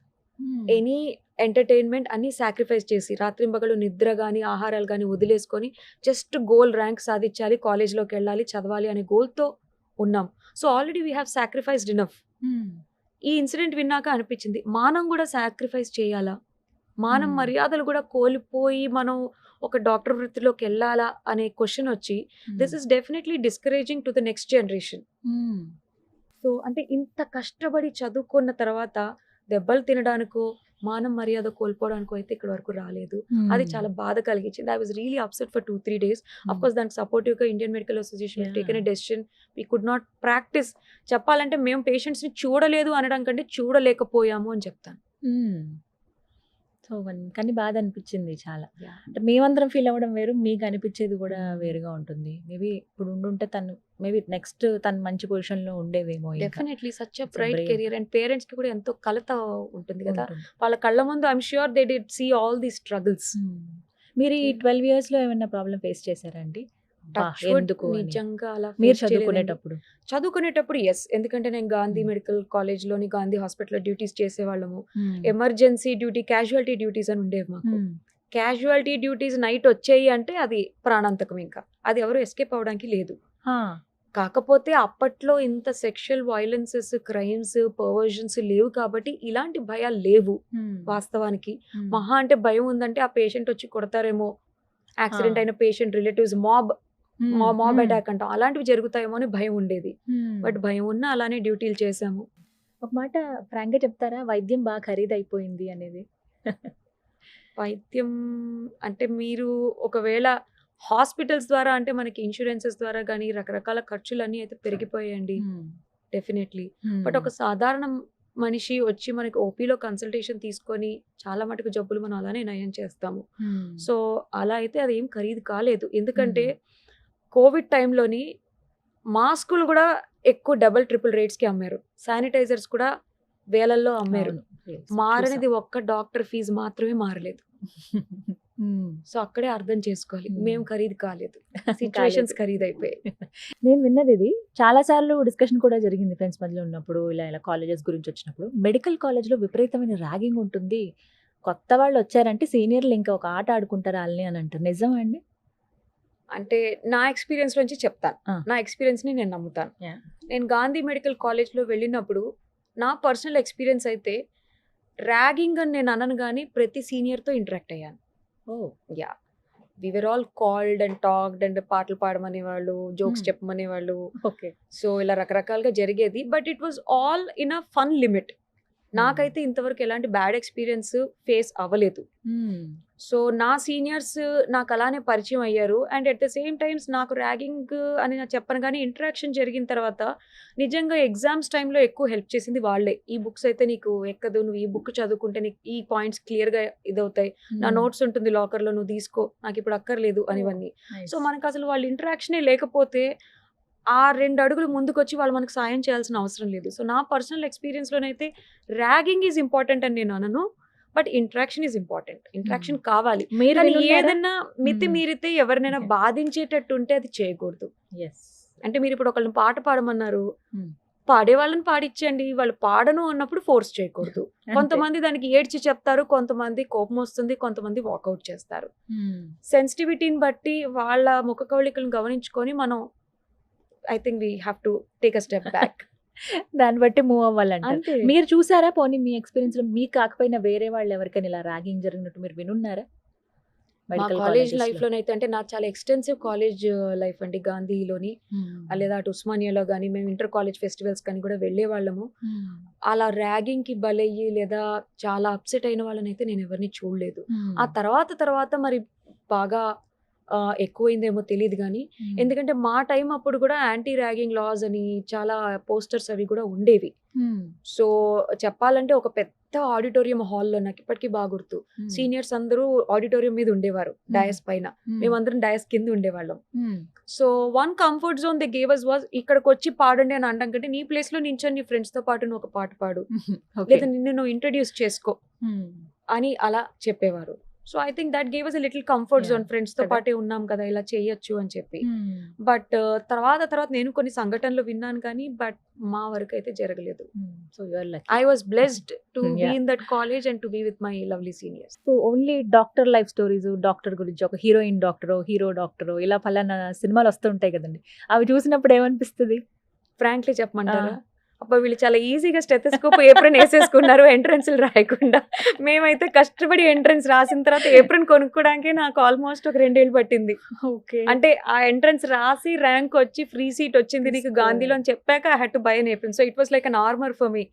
any entertainment అన్ని సాక్రిఫైస్ చేసి రాత్రింబగలు నిద్ర కానీ ఆహారాలు కానీ వదిలేసుకొని జస్ట్ గోల్ ర్యాంక్ సాధించాలి, కాలేజ్లోకి వెళ్ళాలి, చదవాలి అనే గోల్తో ఉన్నాం. So already we have sacrificed enough. ఈ ఇన్సిడెంట్ విన్నాక అనిపించింది మానం కూడా సాక్రిఫైస్ చేయాలా, మానం మర్యాదలు కూడా కోల్పోయి మనం ఒక డాక్టర్ వృత్తిలోకి వెళ్ళాలా అనే క్వశ్చన్ వచ్చి this is definitely discouraging to the next generation. So అంటే ఇంత కష్టపడి చదువుకున్న తర్వాత దెబ్బలు తినడానికో మానం మర్యాద కోల్పోవడానికో అయితే ఇక్కడ వరకు రాలేదు. అది చాలా బాధ కలిగించింది. I was really upset for 2-3 days. Of course దానికి సపోర్టివ్గా Indian medical association taken a decision. We could not practice. చెప్పాలంటే మేము పేషెంట్స్ని చూడలేదు అనడం కంటే చూడలేకపోయాము అని చెప్తాను. సో కానీ బాధ అనిపించింది చాలా. అంటే మేమందరం ఫీల్ అవ్వడం వేరు, మీకు అనిపించేది కూడా వేరుగా ఉంటుంది. మేబీ ఇప్పుడు ఉండుంటే తను మేబీ నెక్స్ట్ తను మంచి పొజిషన్లో ఉండేదేమో. Definitely such a bright career. And parents కి కూడా ఎంతో కలత ఉంటుంది కదా వాళ్ళ కళ్ళ ముందు. I'm sure they did see all the struggles. మీరు ఈ 12 years లో ఏమైనా ప్రాబ్లం ఫేస్ చేశారండి? ఎందుకు నిజంగా అలా మీరు face చేయలేదండి. చదువుకునేటప్పుడు ఎస్, ఎందుకంటే నేను గాంధీ మెడికల్ కాలేజ్ లోని గాంధీ హాస్పిటల్ డ్యూటీస్ చేసేవాళ్ళము. ఎమర్జెన్సీ డ్యూటీ, క్యాజువాలిటీ డ్యూటీస్ అని ఉండేవి మాకు. క్యాజువాలిటీ డ్యూటీస్ నైట్ వచ్చాయి అంటే అది ప్రాణాంతకం. ఇంకా అది ఎవరు ఎస్కేప్ అవడానికి లేదు. కాకపోతే అప్పట్లో ఇంత సెక్షువల్ వైలెన్సెస్, క్రైమ్స్, పర్వర్షన్స్ లేవు కాబట్టి ఇలాంటి భయాలు లేవు వాస్తవానికి. మహా అంటే భయం ఉందంటే ఆ పేషెంట్ వచ్చి కొడతారేమో, యాక్సిడెంట్ అయిన పేషెంట్ రిలేటివ్స్ మాబ్ అటాక్ అంటాం, అలాంటివి జరుగుతాయేమో అని భయం ఉండేది. బట్ భయం ఉన్నా అలానే డ్యూటీలు చేసాము. ఒక మాట ఫ్రాంక్ గా చెప్తారా, వైద్యం బాగా ఖరీదైపోయింది అనేది? వైద్యం అంటే మీరు ఒకవేళ హాస్పిటల్స్ ద్వారా అంటే మనకి ఇన్సూరెన్సెస్ ద్వారా కానీ రకరకాల ఖర్చులన్నీ అయితే పెరిగిపోయాయండి డెఫినెట్లీ. బట్ ఒక సాధారణ మనిషి వచ్చి మనకి ఓపీలో కన్సల్టేషన్ తీసుకొని చాలా మటుకు జబ్బులు మనం అలానే నయం చేస్తాము. సో అలా అయితే అది ఏం ఖరీదు కాలేదు. ఎందుకంటే కోవిడ్ టైంలోని మాస్కులు కూడా ఎక్కువ డబుల్ ట్రిపుల్ రేట్స్కి అమ్మారు, శానిటైజర్స్ కూడా వేలల్లో అమ్మారు. మారనిది ఒక్క డాక్టర్ ఫీజు మాత్రమే మారలేదు. సో అక్కడే అర్థం చేసుకోవాలి, మేము ఖరీదు కాలేదు, సిచ్యువేషన్స్ ఖరీదు అయిపోయాయి. నేను విన్నది ఇది చాలా సార్లు డిస్కషన్ కూడా జరిగింది ఫ్రెండ్స్ మధ్యలో ఉన్నప్పుడు, ఇలా కాలేజెస్ గురించి వచ్చినప్పుడు. మెడికల్ కాలేజ్లో విపరీతమైన ర్యాగింగ్ ఉంటుంది, కొత్త వాళ్ళు వచ్చారంటే సీనియర్లు ఇంకా ఒక ఆట ఆడుకుంటారు వాళ్ళని అని అంటారు. నిజమా అండి? అంటే నా ఎక్స్పీరియన్స్ నుంచి చెప్తాను, నా ఎక్స్పీరియన్స్ని నేను నమ్ముతాను. నేను గాంధీ మెడికల్ కాలేజ్లో వెళ్ళినప్పుడు నా పర్సనల్ ఎక్స్పీరియన్స్ అయితే ర్యాగింగ్ అని నేను అనను కానీ ప్రతి సీనియర్తో ఇంటరాక్ట్ అయ్యాను. Yeah, we were all called and talked and పాటలు పాడమనేవాళ్ళు, జోక్స్ చెప్పమనేవాళ్ళు. ఓకే. సో ఇలా రకరకాలుగా జరిగేది. But it was all in a fun limit. నాకైతే ఇంతవరకు ఎలాంటి బ్యాడ్ ఎక్స్పీరియన్స్ ఫేస్ అవ్వలేదు. సో నా సీనియర్స్ నాకు అలానే పరిచయం అయ్యారు. And at the same times నాకు ర్యాగింగ్ అని నేను చెప్పను కానీ ఇంటరాక్షన్ జరిగిన తర్వాత నిజంగా ఎగ్జామ్స్ టైంలో ఎక్కువ హెల్ప్ చేసింది వాళ్ళే. ఈ బుక్స్ అయితే నీకు ఎక్కదు, నువ్వు ఈ బుక్ చదువుకుంటే నీకు ఈ పాయింట్స్ క్లియర్గా ఇదవుతాయి, నా నోట్స్ ఉంటుంది లాకర్లో, నువ్వు తీసుకో, నాకు ఇప్పుడు అక్కర్లేదు అనివన్నీ. సో మనకు అసలు వాళ్ళ ఇంటరాక్షనే లేకపోతే ఆ 2 అడుగులు ముందుకొచ్చి వాళ్ళు మనకు సాయం చేయాల్సిన అవసరం లేదు. సో నా పర్సనల్ ఎక్స్పీరియన్స్లోనైతే ర్యాగింగ్ ఈజ్ ఇంపార్టెంట్ అని నేను అనను, but interaction is important. Interaction కావాలి. కానీ ఏదైనా మితి మీరితే ఎవరినైనా బాధించేటట్టు ఉంటే అది చేయకూడదు. అంటే మీరు ఇప్పుడు ఒకళ్ళని పాట పాడమన్నారు, పాడే వాళ్ళని పాడిచ్చండి, వాళ్ళు పాడను అన్నప్పుడు ఫోర్స్ చేయకూడదు. కొంతమంది దానికి ఏడ్చి చెప్తారు, కొంతమంది కోపం వస్తుంది, కొంతమంది వాకౌట్ చేస్తారు. సెన్సిటివిటీని బట్టి వాళ్ళ ముఖ కవళికలను గమనించుకొని మనం I think we have to take a step back. దాన్ని బట్టి మూవ్ అవ్వాలంటే మీరు చూసారా? పోనీ మీ ఎక్స్పీరియన్స్ లో మీకు కాకపోయినా వేరే వాళ్ళు ఎవరికైనా ఇలా ర్యాగింగ్ జరిగినట్టు మీరు వినున్నారా? మా కాలేజ్ లైఫ్ లోనైతే, అంటే నాకు చాలా ఎక్స్టెన్సివ్ కాలేజ్ లైఫ్ అండి గాంధీలోని, లేదా అటు ఉస్మానియాలో కానీ మేము ఇంటర్ కాలేజ్ ఫెస్టివల్స్ కానీ కూడా వెళ్ళే వాళ్ళము. అలా ర్యాగింగ్ కి బలయ్యి లేదా చాలా అప్సెట్ అయిన వాళ్ళని అయితే నేను ఎవరిని చూడలేదు. ఆ తర్వాత మరి బాగా ఎక్కువైందేమో తెలియదు కానీ, ఎందుకంటే మా టైం అప్పుడు కూడా యాంటీ ర్యాగింగ్ లాస్ అని చాలా పోస్టర్స్ అవి కూడా ఉండేవి. సో చెప్పాలంటే ఒక పెద్ద ఆడిటోరియం హాల్లో, నాకు ఇప్పటికీ బాగా గుర్తు, సీనియర్స్ అందరూ ఆడిటోరియం మీద ఉండేవారు, డయస్ పైన, మేమందరం డయస్ కింద ఉండేవాళ్ళం. So one comfort zone they gave us was, ఇక్కడికి వచ్చి పాడండి అని అనడం కంటే నీ ప్లేస్ లో నించొని నీ ఫ్రెండ్స్ తో పాటు నువ్వు ఒక పాట పాడు, లేదా నిన్ను నువ్వు ఇంట్రడ్యూస్ చేసుకో అని అలా చెప్పేవారు. So I think that gave us a little comfort Yeah. Zone, friends తో కదా. పాటే ఉన్నాం కదా ఇలా చేయొచ్చు అని చెప్పి. బట్ తర్వాత నేను కొన్ని సంఘటనలు విన్నాను కానీ బట్ మా వరకు అయితే జరగలేదు. So your luck. I was blessed to be Yeah. In that college and to be with my lovely seniors. So only doctor life stories, doctor గురించి ఒక హీరోయిన్ డాక్టరో హీరో డాక్టరో ఇలా ఫలానా సినిమాలు వస్తూ ఉంటాయి కదండి, అవి చూసినప్పుడు ఏమనిపిస్తుంది? ఫ్రాంక్లీ చెప్పమంటారా, అబ్బా వీళ్ళు చాలా ఈజీగా స్టెథోస్కోప్ ఏప్రిన్ వేసేసుకున్నారు ఎంట్రన్స్ రాయకుండా. మేమైతే కష్టపడి ఎంట్రన్స్ రాసిన తర్వాత ఏప్రిన్ కొనుక్కోవడానికి నాకు ఆల్మోస్ట్ ఒక 2 ఏళ్ళు పట్టింది. ఓకే. అంటే ఆ ఎంట్రన్స్ రాసి ర్యాంక్ వచ్చి ఫ్రీ సీట్ వచ్చింది నీకు గాంధీలో అని చెప్పాక I had to buy an apron. So it was like an armour for me.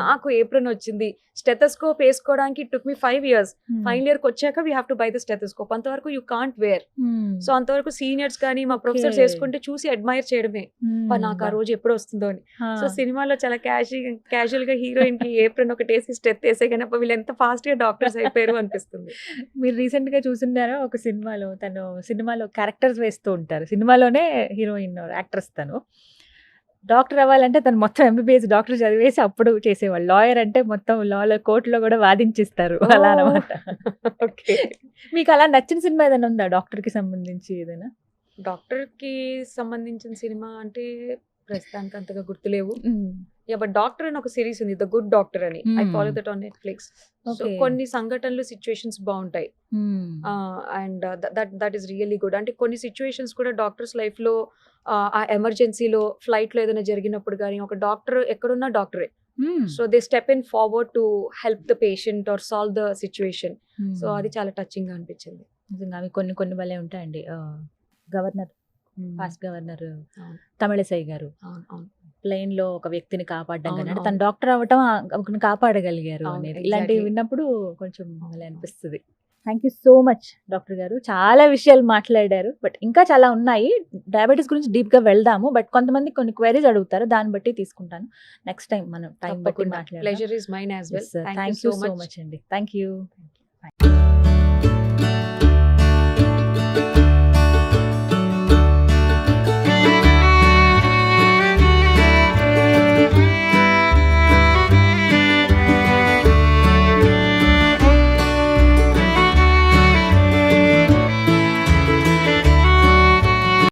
నాకు ఏప్రిన్ వచ్చింది, స్టెథోస్కోప్ వేసుకోవడానికి టుక్ మీ 5 years. ఫైనల్ ఇయర్కి వచ్చాక we have to buy the stethoscope. అంతవరకు యూ కాంట్ వేర్. సో అంతవరకు సీనియర్స్ కానీ మా ప్రొఫెసర్స్ Okay. వేసుకుంటే చూసి అడ్మైర్ చేయడమే. అబ్బా, నాకు ఆ రోజు ఎప్పుడు వస్తుందో అని. సో సినిమాలో చాలా క్యాజువల్ గా హీరోయిన్ కి ఏప్రిన్ ఒకటి వేసి స్టెత్ వేసే కానీ అప్పుడు వీళ్ళు ఎంత ఫాస్ట్ గా డాక్టర్స్ అయిపోయారు అనిపిస్తుంది. మీరు రీసెంట్ గా చూసున్నారో ఒక సినిమాలో, తను సినిమాలో క్యారెక్టర్స్ వేస్తూ ఉంటారు, సినిమాలోనే హీరోయిన్ యాక్ట్రెస్. తను డాక్టర్ అవ్వాలంటే తను మొత్తం ఎంబీబీఎస్ డాక్టర్ చదివేసి అప్పుడు చేసేవాళ్ళు. లాయర్ అంటే మొత్తం లాలో కోర్టులో కూడా వాదించిస్తారు అలా అనమాట. ఓకే. మీకు అలా నచ్చిన సినిమా ఏదైనా ఉందా డాక్టర్ కి సంబంధించి ఏదైనా? డాక్టర్ కి సంబంధించిన సినిమా అంటే ప్రస్తుతానికి అంతగా గుర్తులేవు. బట్ డాక్టర్ అని ఒక సిరీస్ ఉంది, ద గుడ్ డాక్టర్ అని. I follow that on Netflix. So Okay. కొన్ని సంఘటనలు సిచ్యువేషన్స్ బాగుంటాయి and that is really good. అంటే కొన్ని సిచ్యువేషన్స్ కూడా డాక్టర్స్ లైఫ్ లో ఆ ఎమర్జెన్సీలో ఫ్లైట్ లో ఏదైనా జరిగినప్పుడు కానీ ఒక డాక్టర్ ఎక్కడున్నా డాక్టరే. So they step in forward to help the patient or solve the situation. So అది చాలా టచింగ్ గా అనిపించింది. నిజంగా అవి కొన్ని కొన్ని భలే ఉంటాయండి. గవర్నర్, పాస్ట్ గవర్నర్ అవును. తమిళసై గారు అవును, అవును. ప్లేన్ లో ఒక వ్యక్తిని కాపాడడం అవును, కానీ, అంటే అవును. తను డాక్టర్ అవ్వటం ఒకరిని కాపాడగలిగారు అవును, అనేది, exactly. ఇలాంటివి విన్నప్పుడు కొంచెం భలే అనిపిస్తుంది. Thank you so much doctor గారు, చాలా విషయాలు మాట్లాడారు. బట్ ఇంకా చాలా ఉన్నాయి, డయాబెటీస్ గురించి డీప్ గా వెళ్దాము. బట్ కొంతమంది కొన్ని క్వైరీస్ అడుగుతారు, దాన్ని బట్టి తీసుకుంటాను. నెక్స్ట్ టైం మనం టైం బట్టి తప్పకుండా. మాట్లాడదాం. Pleasure is mine as well. Thank thank you you so so much. Much అండి. Thank you.